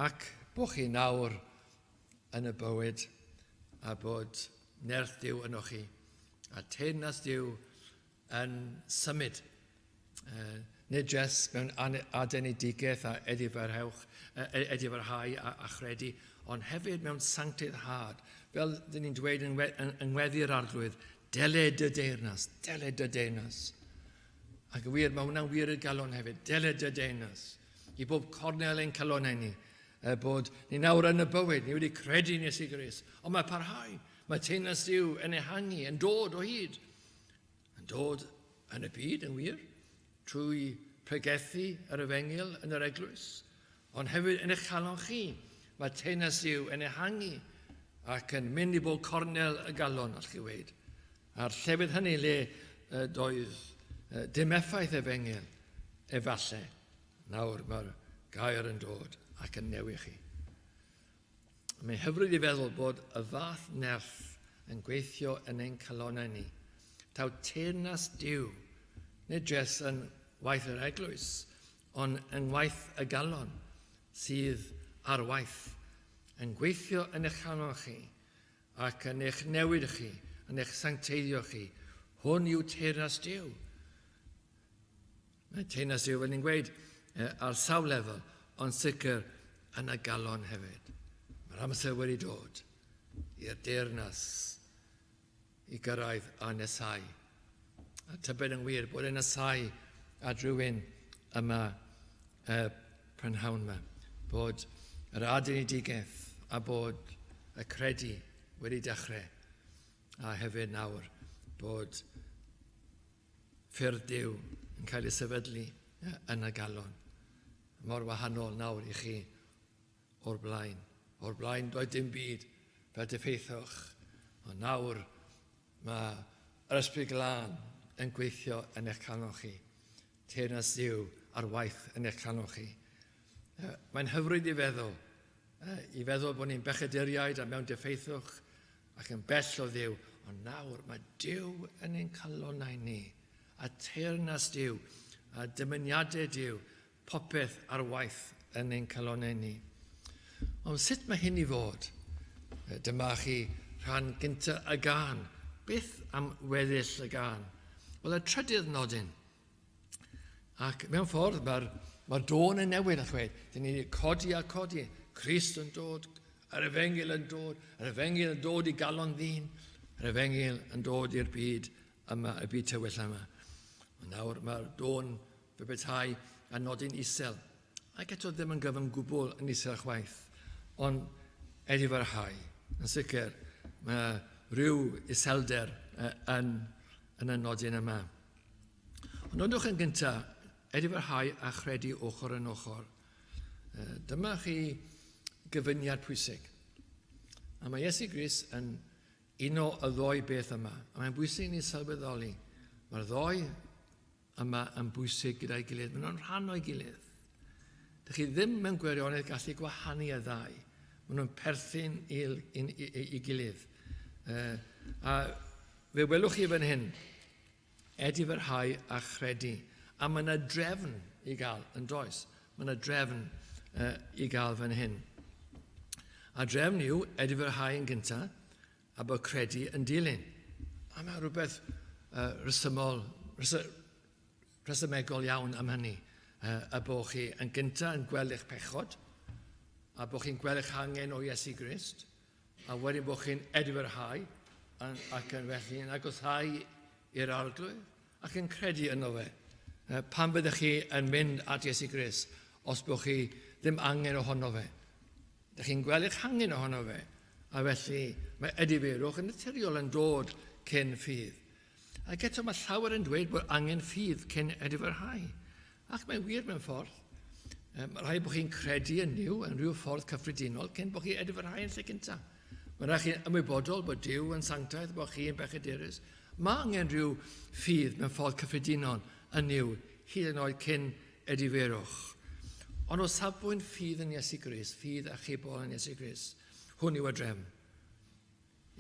ac bod chi nawr yn y bywyd, a bod nerth Duw yno chi, a teyrnas Duw yn symud, nid jes mewn adenedigaeth a edifyrhau a chredu, ond hefyd mewn sancteiddhad, fel dyn ni'n dweud yn weddi'r arglwydd, deled y deyrnas, deled y deyrnas. Ac yn wir, mae hwnna'n wir y galon hefyd, deled y deyrnas. I bob cornel ein calonau ni, bod ni nawr yn y bywyd, ni wedi credu yn Iesu Grist, ond mae parhau, mae teyrnas Duw yn ehangu, yn dod o hyd, yn dod yn y byd, yn wir, trwy pregethu yr efengyl yn yr eglwys, ond hefyd yn eich calon chi, mae teyrnas Duw yn ehangu ac yn mynd i bob cornel y galon, all chi weid. A'r llefydd hynny le doedd dim effaith efengyl, efallai. Nawr mae'r gair yn dod ac yn newi chi. Mae'n hyfryd i feddwl bod y fath nerth yn gweithio yn ein calonau ni. Taw teyrnas Duw, nid jes yn waith yr eglwys, ond yn waith y galon sydd ar waith, yn gweithio yn eich calon chi ac yn eich newid chi, yn eich sancteiddio chi. Hwn yw teyrnas Duw. Mae teyrnas Duw, fel ni'n gweud, ar sawl lefel, ond sicr yn y galon hefyd. Mae'r amser wedi dod i'r deyrnas i gyrraedd a nesau. A tybed yn wir bod e'n nesau a rhywun yma prynhawn yma, bod yr adenedigaeth a bod y credu wedi dechrau, a hefyd nawr bod ffyrdd Duw yn cael ei sefydlu yn y galon. Mor wahanol nawr i chi o'r blaen. O'r blaen doedd dim byd fel diffeithwch, ond nawr mae yr ysbryd glân yn gweithio yn eich calon chi. Teyrnas Duw ar waith yn eich calon chi. Mae'n hyfryd i feddwl bod ni'n bechaduriaid a mewn diffeithwch ac yn bell o Dduw, ond nawr mae Duw yn ein calonau ni, a teyrnas Duw, a dymuniadau Duw, popeth ar waith yn ein calonau ni. Ond sut mae hyn i fod? Dyma chi rhan gyntaf y gan. Beth am weddill y gan? Wel, y trydydd nodyn. Ac mewn ffordd, mae'r dôn yn newid a chwed. Dyn ni'n codi a codi. Crist yn dod, yr efengil yn dod, yr efengil yn dod i galon ddyn, yr efengil yn dod i'r byd yma, y byd tywyll yma. Nawr mae'r dôn fe betai a nodyn isel. Ac eto ddim yn gyfan gwbl yn isel chwaith, ond edifarhau. Yn sicr, mae rhyw iselder yn y nodyn yma. Ond nodwch yn gyntaf, edifarhau a chredu ochr yn ochr. Dyma chi gyfyniad pwysig. A mae Iesu Grist yn un o y ddoi beth yma. A mae'n bwysig ni sylweddoli. Mae'r ddoi yma yn bwysig gyda'i gilydd. Maen nhw'n rhan o'i gilydd. Dych chi ddim mewn gwirionedd gallu gwahanu y ddau. Maen nhw'n perthyn i gilydd. A fe welwch chi fan hyn, edifarhau a chredu. A mae yna drefn i gael yn does. Mae yna drefn i gael fan hyn. A drefn yw edifarhau yn gyntaf a bod credu yn dilyn. A mae rhywbeth rhesymegol iawn am hynny. A bod chi yn gyntaf yn gweld eich pechod, a bod chi'n gweld eich hangen o Iesu Grist, a wedyn bod chi'n edifarhau ac yn felly yn agothau i'r arglwydd ac yn credu yno fe. Pan byddwch chi yn mynd at Iesu Grist, os bod chi ddim angen ohono fe. Dych chi'n gweld eich hangen ohono fe, a felly mae ediferwch yn naturiol yn dod cyn ffydd. Ac eto mae llawer yn dweud bod angen ffydd cyn edifarhau. Ac mae'n wir mewn ffordd. Mae rhaid bod chi'n credu yn niw yn rhyw ffordd cyffredinol cyn bod chi edifarhau yn lle cyntaf. Mae rhaid chi'n ymwybodol bod Duw yn sanctaidd, bod chi yn bechadurus. Mae angen rhyw ffydd mewn ffordd cyffredinol yn niw, hyd yn oed cyn ediferwch. Ond o safbwynt ffydd yn Iesu Grist, ffydd a chybol yn Iesu Grist, hwn yw y drefn.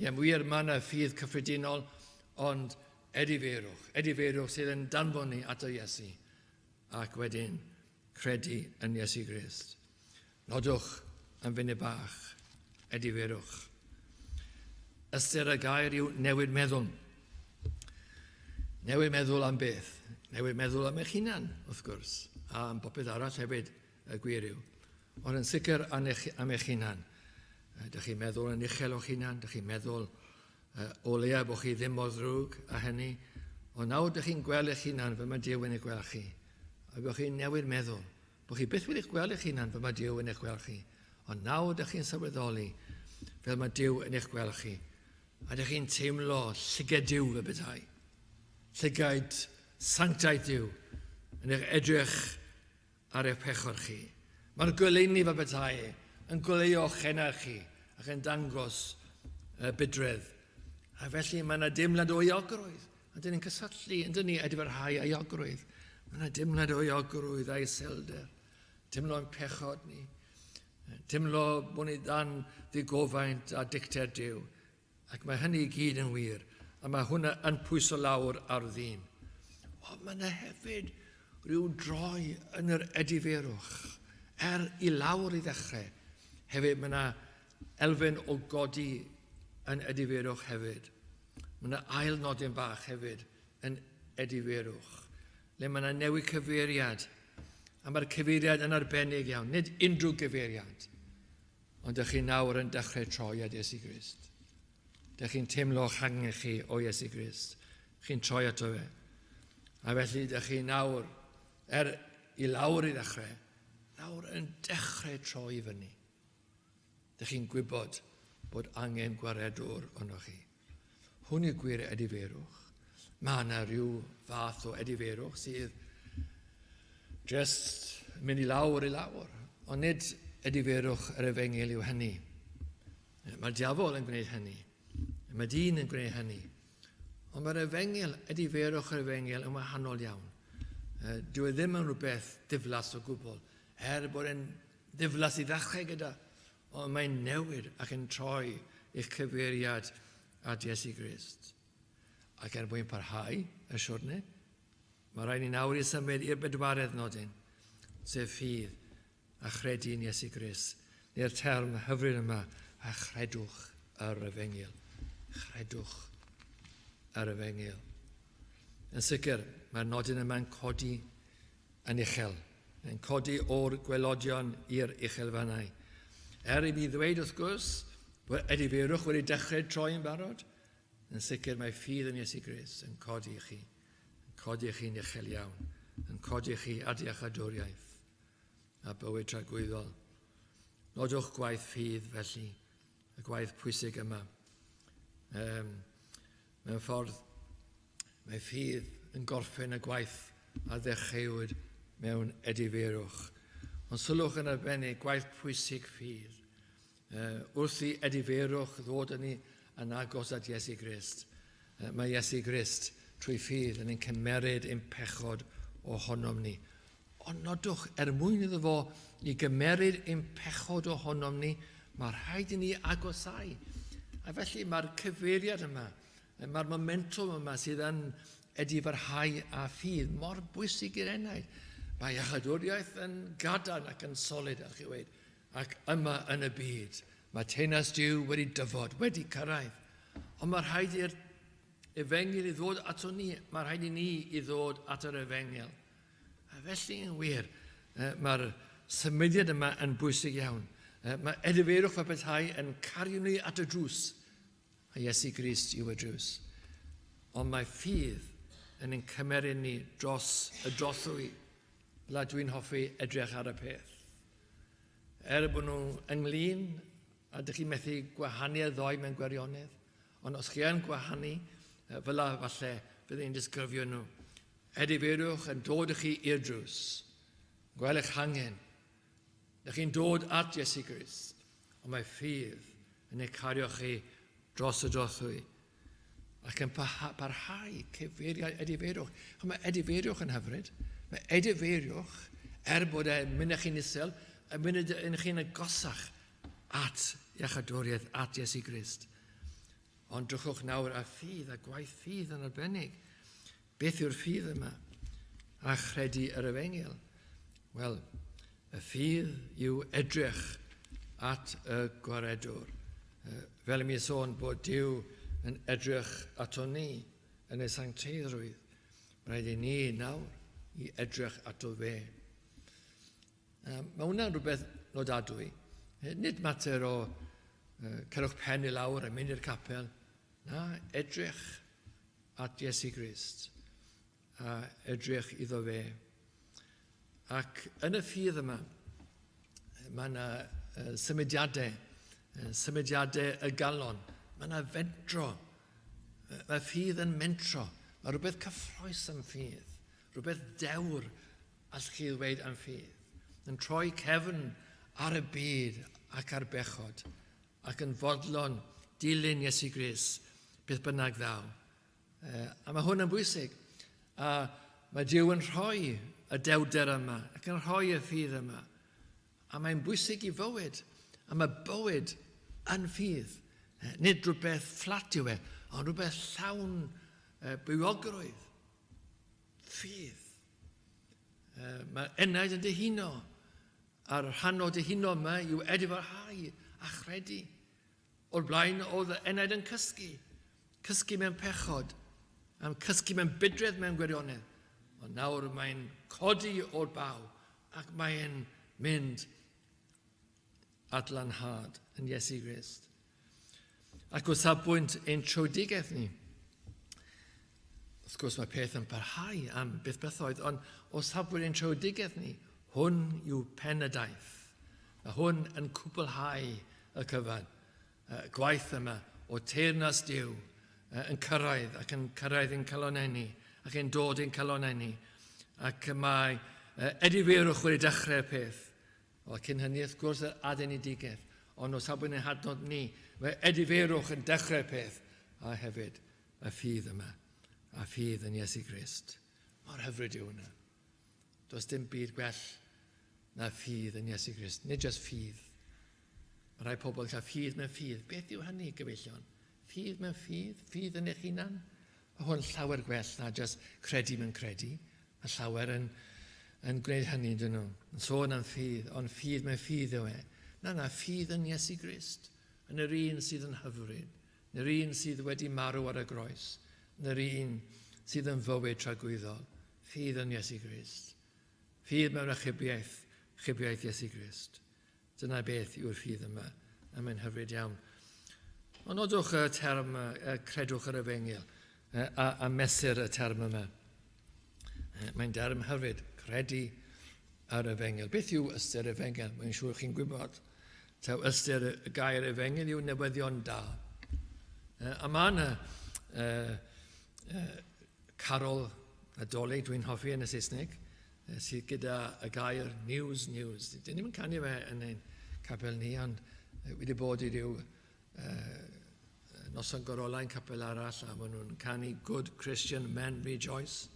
Ie, wir mae yna ffydd cyffredinol, ond ediferwch sydd yn danfon ni at y Iesu, ac wedyn credu yn Iesu Grist. Nodwch yn funud bach, ediferwch. Ystyr y gair yw newid meddwl. Newid meddwl am beth? Newid meddwl am eich hunan, wrth gwrs, a am popeth arall hefyd y gwir yw. Ond yn sicr am eich hunan. Dych chi'n meddwl yn uchel o'ch hunan, dych chi'n meddwl o leia bod chi ddim o ddrwg a hynny, ond nawr dych chi'n gweld eich hunan fe mae Duw yn eich gweld chi. A bod chi'n newid meddwl, bod chi byth wedi'ch gweld eich hunan fe mae Duw yn eich gweld chi. Ond nawr dych chi'n sylweddoli fel mae Duw yn eich gweld chi. A dych chi'n teimlo llygad Duw fe bethau. Llygad sanctaeth Duw yn eich edrych ar eich pechor chi. Mae'r goleuni fe bethau yn goleio chenna chi ac yn dangos bydredd. A felly mae yna dimlad o iogrwydd. A dyn ni'n cysylltu, yn dyn ni edifarhau a iogrwydd. Mae yna dimlad o iogrwydd a iselder. Dimlo yn pechod ni. Dimlo bod ni dan ddigofaint a dicter Duw. Ac mae hynny i gyd yn wir. A mae hwnna yn pwyso lawr ar ddyn. Ond mae yna hefyd rhyw droi yn yr ediferwch. I lawr i ddechrau. Hefyd mae yna elfen o godi yn ediferwch hefyd. Mae yna ail nodyn bach hefyd yn ediferwch. Le mae yna newid cyfeiriad. A mae'r cyfeiriad yn arbennig iawn. Nid unrhyw gyfeiriad. Ond dych chi nawr yn dechrau troi at Iesu Grist. Dych chi'n teimlo'ch hangen chi o Iesu Grist. Chi'n troi ato fe. A felly dych chi nawr, i lawr i ddechrau, nawr yn dechrau troi fyny. Dych chi'n gwybod bod angen gwaredwr ono chi. Hwn yw gwir ediferwch. Mae yna rhyw fath o ediferwch sydd just mynd i lawr, ond nid ediferwch yr efengil yw hynny. Mae'r diafol yn gwneud hynny. Mae dyn yn gwneud hynny. Ond mae'r efengil, ediferwch yr efengil yn wahanol iawn. Dyw e ddim yn rhywbeth diflas o gwbl. Bod e'n ddiflas i ddechrau gyda, ond mae'n newid ac yn troi eich cyfeiriad at Iesu Grist. Ac er mwyn parhau y siwrne, mae rhaid ni nawr i symud i'r bedwaredd nodyn, sef ffydd a chredu yn Iesu Grist. Neu'r term hyfryd yma, a chredwch ar y fengil. Chredwch ar y fengil. Yn sicr, mae'r nodyn yma'n codi yn uchel. Yn codi o'r gwelodion i'r uchelfannau. I mi ddweud wrth gwrs, bod edifeirwch wedi dechrau troi yn barod. Yn sicr, mae ffydd yn Iesu Grist yn codi i chi. Yn codi i chi'n uchel iawn. Yn codi i chi ad iachadwriaeth a bywyd tragwyddol. Nodwch gwaith ffydd felly, y gwaith pwysig yma. Mewn ffordd, mae ffydd yn gorffen y gwaith a ddechreuwyd mewn edifeirwch. Ond sylwch yn arbennig, gwaith pwysig ffydd. Wrth i edifeirwch ddod yn agos at Iesu Grist. Mae Iesu Grist trwy ffydd yn ein cymeryd ein pechod ohonom ni. Ond nodwch, mwyn iddo fo i gymeryd ein pechod ohonom ni, mae rhaid i ni agosau. A felly mae'r cyfeiriad yma, mae'r momentum yma sydd yn edifarhau a ffydd mor bwysig i'r enaid. Mae iachadwriaeth yn gadarn ac yn solid, a chi weid, ac yma yn y byd. Mae teyrnas Duw wedi dyfod, wedi cyrraedd. Ond mae rhaid i'r efengil i ddod ato ni, mae rhaid i ni i ddod at yr efengil. A felly yn wir, mae'r symudiad yma yn bwysig iawn. Mae edifeirwch fe bethau yn cario ni at y drws, a Iesu Grist yw y drws. Ond mae ffydd yn ein cymeryd ni dros y drothwy, la dwi'n hoffi edrych ar y peth. Bod nhw ynglyn, a ydych chi'n methu gwahanu'r ddoi mewn gwirionedd, ond os chi yn gwahanu, fel falle bydd e'n disgrifio nhw. Edifeirwch yn dod â chi i'r drws. Gwel eich hangen. Ydych chi'n dod at Iesu Grist. Ond mae ffydd yn ei cario chi dros y drothwy. Ac yn parhau cyfeiriad edifeirwch. Mae edifeirwch yn hyfryd. Mae edifeirwch, bod e'n mynd eich chi'n isel, yn mynd eich chi'n agosach at iachadwriaeth, at Iesu Grist. Ond drwchwch nawr a ffydd, a gwaith ffydd yn arbennig. Beth yw'r ffydd yma? A chredu yr efengil. Wel, y ffydd yw edrych at y gwaredwr. Fel mi sôn bod Duw yn edrych ato ni yn y sancteiddrwydd. Rhaid i ni nawr i edrych ato fe. Mae hwnna'n rhywbeth nodadwy. Nid mater o cerwch pen i lawr a mynd i'r capel. Na, edrych at Iesu Grist. A edrych iddo fe. Ac yn y ffydd yma, mae yna symudiadau y galon. Mae yna fentro. Mae ffydd yn mentro. Mae rhywbeth cyffroes am ffydd. Rhywbeth dewr all chi ddweud am ffydd. Yn troi cefn ar y byd ac ar bechod. Ac yn fodlon dilyn Iesu Grist, beth bynnag ddaw. A mae hwn yn bwysig. A mae Duw yn rhoi y dewder yma, ac yn rhoi y ffydd yma. A mae'n bwysig i fywyd. A mae bywyd yn ffydd. Nid rhywbeth fflat yw e, ond rhywbeth llawn bywogrwydd. Ffydd. Mae enaid yn dyhuno. A'r rhan o dyhuno yma yw edifarhau a chredu. O'r blaen oedd enaid yn cysgu. Cysgu mewn pechod. Am cysgu mewn bydredd mewn gwirionedd. Ond nawr mae'n codi o'r baw ac mae'n mynd at lanhad yn Iesu Grist. Ac o safbwynt ein trwdigaeth ni, wrth gwrs mae peth yn parhau am bythbethoedd, ond o safbwynt ein trwdigaeth ni, hwn yw pen y daith. Mae hwn yn cwblhau y cyfan. Gwaith yma o teyrnas Duw yn cyrraedd ac yn cyrraedd ein calonau ni ac yn dod ein calonau ni. Ac mae edifeirwch wedi dechrau'r peth. O cyn hynny wrth gwrs yr adenedigaeth. Ond o safbwynt ein hadnod ni, mae edifeirwch yn dechrau'r peth. A hefyd y ffydd yma. A ffydd yn Iesu Grist. Mor hyfryd yw hwnna. Does dim byd gwell na ffydd yn Iesu Grist. Nid jyst ffydd. Mae rhai pobl cael ffydd mewn ffydd. Beth yw hynny, gyfeillion? Ffydd mewn ffydd? Ffydd yn eich hunan? Mae hwn llawer gwell na jyst credu mewn credu. Mae llawer yn yn gwneud hynny dyn nhw. Yn sôn am ffydd, ond ffydd mae ffydd yw e. Na, ffydd yn Iesu Grist. Yn yr un sydd yn hyfryd. Yn yr un sydd wedi marw ar y groes. Yn yr un sydd yn fywyd tragwyddol. Ffydd yn Iesu Grist. Ffydd mewn chybiaeth Iesu Grist. Dyna beth yw'r ffydd yma. A mae'n hyfryd iawn. Ond nodwch y term credwch ar y fengil a mesur y term yma. Mae'n derm hyfryd, credu ar y fengil. Beth yw ystyr y fengil? Mae'n siŵr chi'n gwybod. Taw ystyr y gair y fengil yw newyddion da. A mae yna carol Nadolig dwi'n hoffi yn y Saesneg sydd gyda y gair news. Dyn ni'n canu fe yn ein capel ni, ond wedi bod i ryw noson gorolau'n capel arall, a maen nhw'n canu Good Christian Men Rejoice,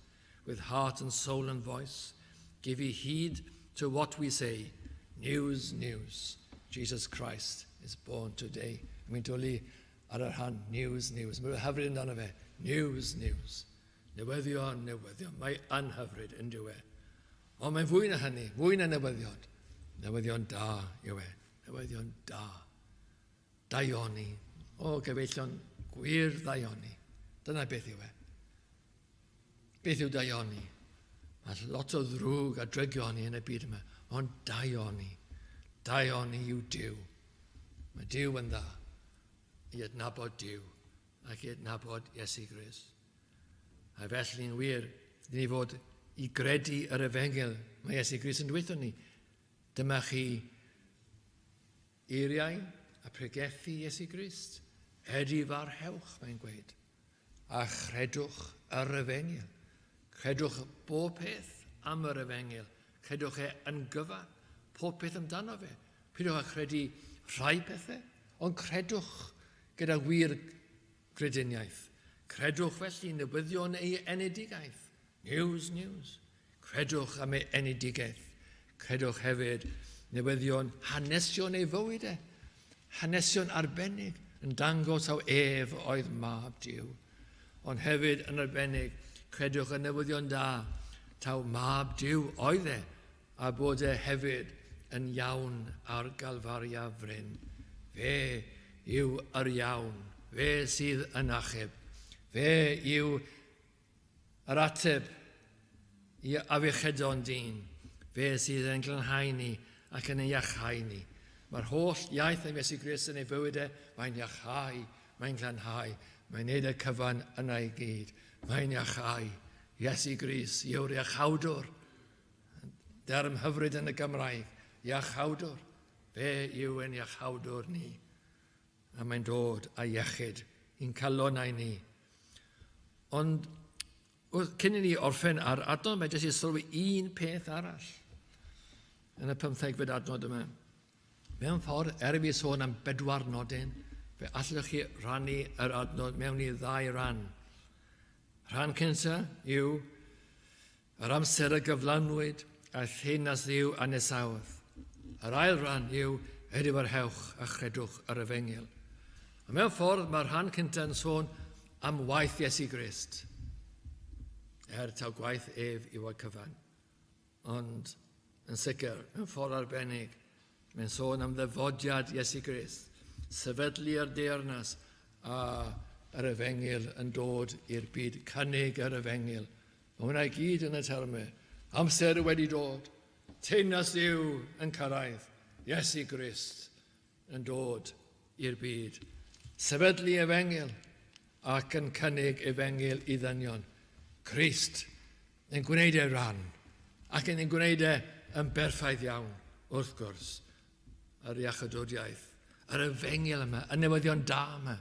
with heart and soul and voice. Give ye heed to what we say. News. Jesus Christ is born today. Mi'n dwlu ar yr rhan news. Mae'n hyfryd amdano fe. News. Newyddion. Mae anhyfryd yn dywe. Ond mae'n fwy na hynny, fwy na newyddion. Newyddion da yw e. Newyddion da. Daioni. Gyfeillion gwir daioni. Dyna beth yw e. Beth yw daioni? Mae lot o ddrwg a drygioni yn y byd yma, ond daioni. Daioni yw Duw. Mae Duw yn dda i adnabod Duw ac i adnabod Iesu Grist. A felly'n wir, dyn ni fod i gredu yr efengil mae Iesu Grist yn dweud ni. Dyma chi eiriau a pregethu Iesu Grist. Farhewch, mae'n gweud. A chredwch yr efengil. Credwch bob peth am yr efengil. Credwch yn gyfan. Pob peth amdano fe. Pidwch a credu rhai pethau, ond credwch gyda wir grediniaeth. Credwch felly newyddion ei enedigaeth. News. Credwch am ei enedigaeth. Credwch hefyd newyddion hanesion ei fywyd e. Hanesion arbennig yn dangos how oedd mab Duw. Ond hefyd yn arbennig, credwch y newyddion da taw mab Duw oedd e, a bod e hefyd yn iawn ar galfaria fryn. Fe yw yr iawn, fe sydd yn achub. Fe yw yr ateb i afiechydon dyn. Fe sydd yn glanhau ni ac yn iachau ni. Mae'r holl iaith am Iesu Grist yn ei fywyd e, mae'n iachau, mae'n glanhau, mae'n neud y cyfan yna i gyd. Mae'n iachau. Iesu Grist yw'r iachawdwr. Derm hyfryd yn y Gymraeg. Iachawdwr. Fe yw yn iachawdwr ni. A mae'n dod â iechyd i'n calonau ni. Ond cyn i ni orffen ar adnod, mae jyst i sylwi un peth arall yn y 15fed adnod yma. Mewn ffordd, fi sôn am 4 nodyn, fe allwch chi rannu yr adnod mewn i 2 ran. Rhan cyntaf yw yr amser y gyflawnwyd a theunas Dduw a nesawdd. Yr ail ran yw farhewch a chredwch ar y fengil. A mewn ffordd, mae'r rhan cyntaf yn sôn am waith Iesu Grist. Taw gwaith yw y cyfan. Ond yn sicr, mewn ffordd arbennig, mae'n sôn am ddyfodiad Iesu Grist, sefydlu'r deyrnas a yr efengil yn dod i'r byd, cynnig yr efengil. Mae hwnna i gyd yn y termau. Amser wedi dod, teyrnas Dduw yn cyrraedd, Iesu Grist yn dod i'r byd. Sefydlu efengil ac yn cynnig efengil i ddynion. Crist yn gwneud ei ran ac yn gwneud yn berffaith iawn, wrth gwrs. Yr iachydodiaeth, yr efengil yma, y newyddion da yma.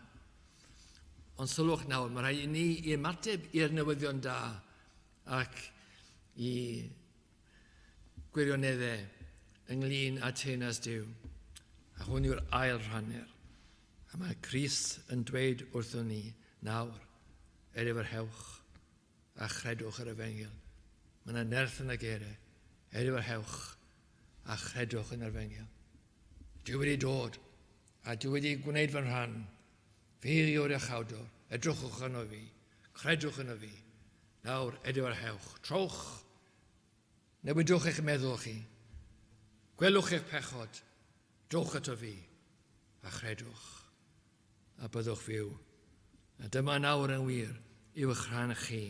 Ond sylwch nawr, mae rhaid i ni i ymateb i'r newyddion da ac i gwirioneddau ynglyn â teyrnas Duw. A hwn yw'r ail rhanner. A mae Crist yn dweud wrthon ni nawr, farhewch a chredwch yr efengil. Mae yna nerth yn y gerau, farhewch a chredwch yn yr efengil. Dwi wedi dod, a dwi wedi gwneud fy rhan. Fi yw'r iachawdwr, edrychwch yno fi, credwch yno fi. Nawr, farhewch, trowch Newidwch eich meddwl chi. Gwelwch eich pechod. Dwch ato fi. A chredwch. A byddwch fyw. A dyma nawr yn wir i'w chrân chi.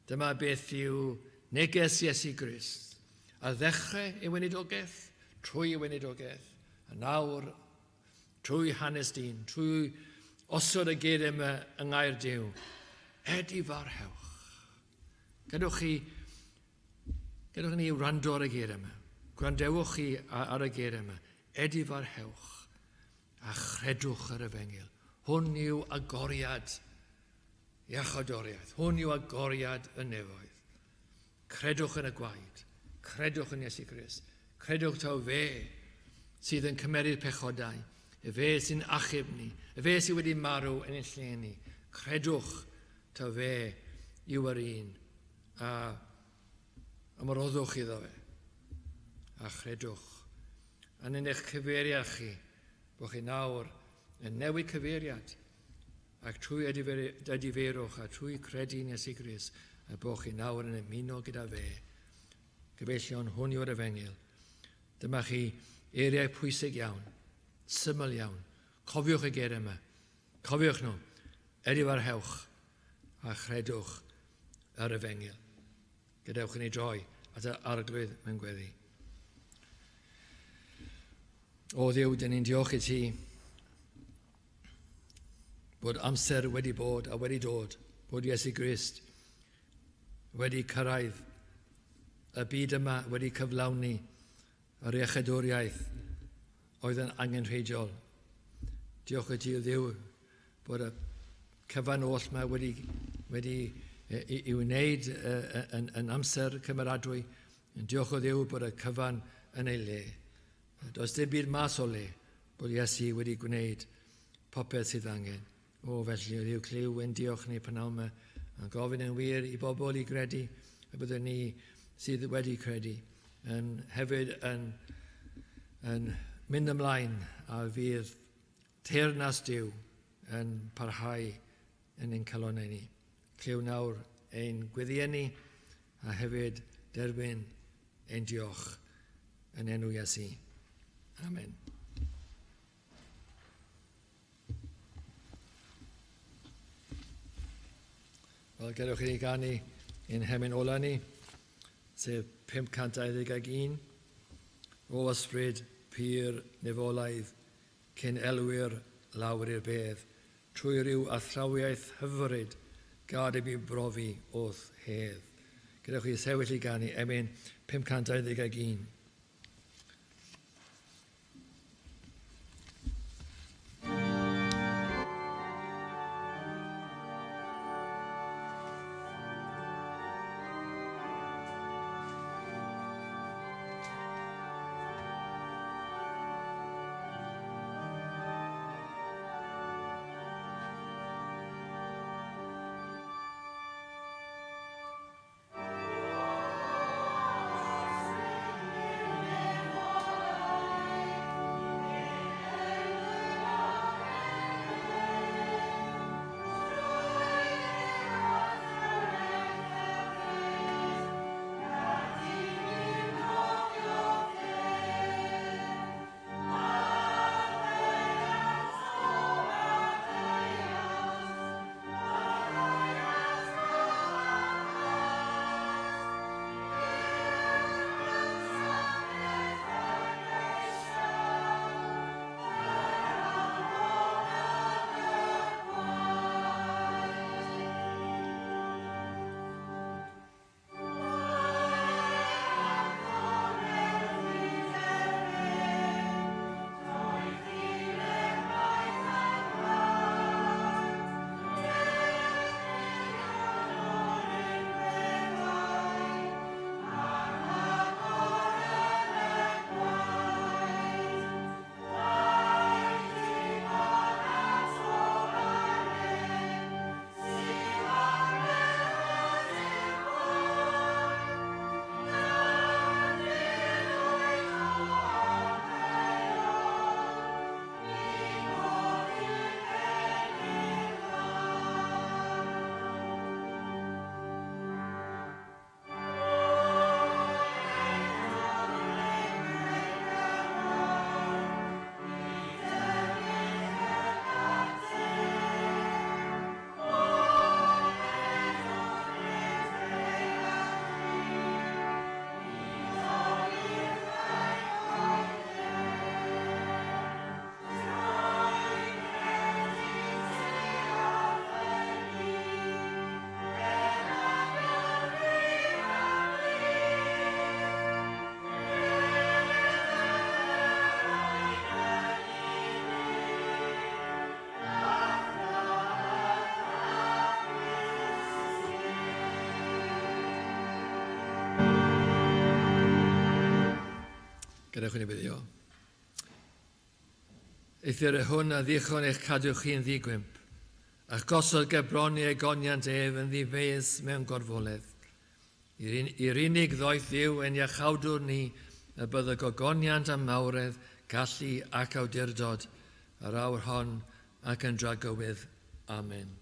Dyma beth yw neges Iesu Grist. A ddechrau ei weinidogaeth, trwy ei weinidogaeth. A nawr, trwy hanes dyn, trwy osod y gyd yma yng Ngaer Duw. Edifarhewch. Gadwch ni wrando ar y gyd yma. Gwrandewch chi ar y gyd yma. Edifarhewch. A chredwch ar y fengil. Hwn yw agoriad iachadoriaeth. Hwn yw agoriad y nefoedd. Credwch yn y gwaed. Credwch yn Iesu Grist. Credwch taw fe sydd yn cymeryd pechodau. Y fe sy'n achub ni. Y fe sydd wedi marw yn ein lle ni. Credwch taw fe yw yr un. A ymroddwch iddo fe. A chredwch. Yn eich cyfeiriad chi, bod chi nawr yn newid cyfeiriad. Ac trwy ydiferwch a trwy credu yn Iesu Grist, a bod chi nawr yn ymuno gyda fe. Gyfellion hwn yw'r efengil. Dyma chi eiriau pwysig iawn, syml iawn. Cofiwch y ger yma. Cofiwch nhw. Edifarhewch a chredwch yr efengil. Gadewch yn ei droi at y arglwydd mewn gweddi. O Dduw, dyn ni'n diolch i ti bod amser wedi bod a wedi dod, bod Iesu Grist wedi cyrraedd y byd yma, wedi cyflawni yr iechydwriaeth oedd yn angenrheidiol. Diolch i ti, o Dduw, bod y cyfan oll yma wedi i wneud yn amser cymeradwy. Diolch o Dduw bod y cyfan yn ei le. Does dim byd mas o le bod Iesu wedi gwneud popeth sydd angen. O felly o Dduw cliw yn diolch ni pnawn yma. A gofyn yn wir i bobl i gredu, a byddwn ni sydd wedi credu. Hefyd yn mynd ymlaen a fydd teyrnas Duw yn parhau yn ein calonau ni. Cliw nawr ein gweddiau ni a hefyd derbyn ein diolch yn enw Iesu. Amen. Wel, gadewch chi ganu ein hemyn ola ni, sef 521, o ysbryd pyr nefolaidd cyn elwyr lawr i'r bedd, trwy ryw athrawiaeth hyfryd gad i mi brofi o'th hedd. Gadewch chi sefyll i ganu emyn 521. Gadewch yn ei byddio. Eithir y hwn a ddichon eich cadw chi'n ddigwymp, a'ch gosod gebroni ei goniant ef yn ddifeus mewn gorfoledd. I'r unig ddoeth Dduw yn iachawdwr ni y bydd y gogoniant a mawredd, gallu ac awdurdod yr awr hon ac yn dragywydd. Amen.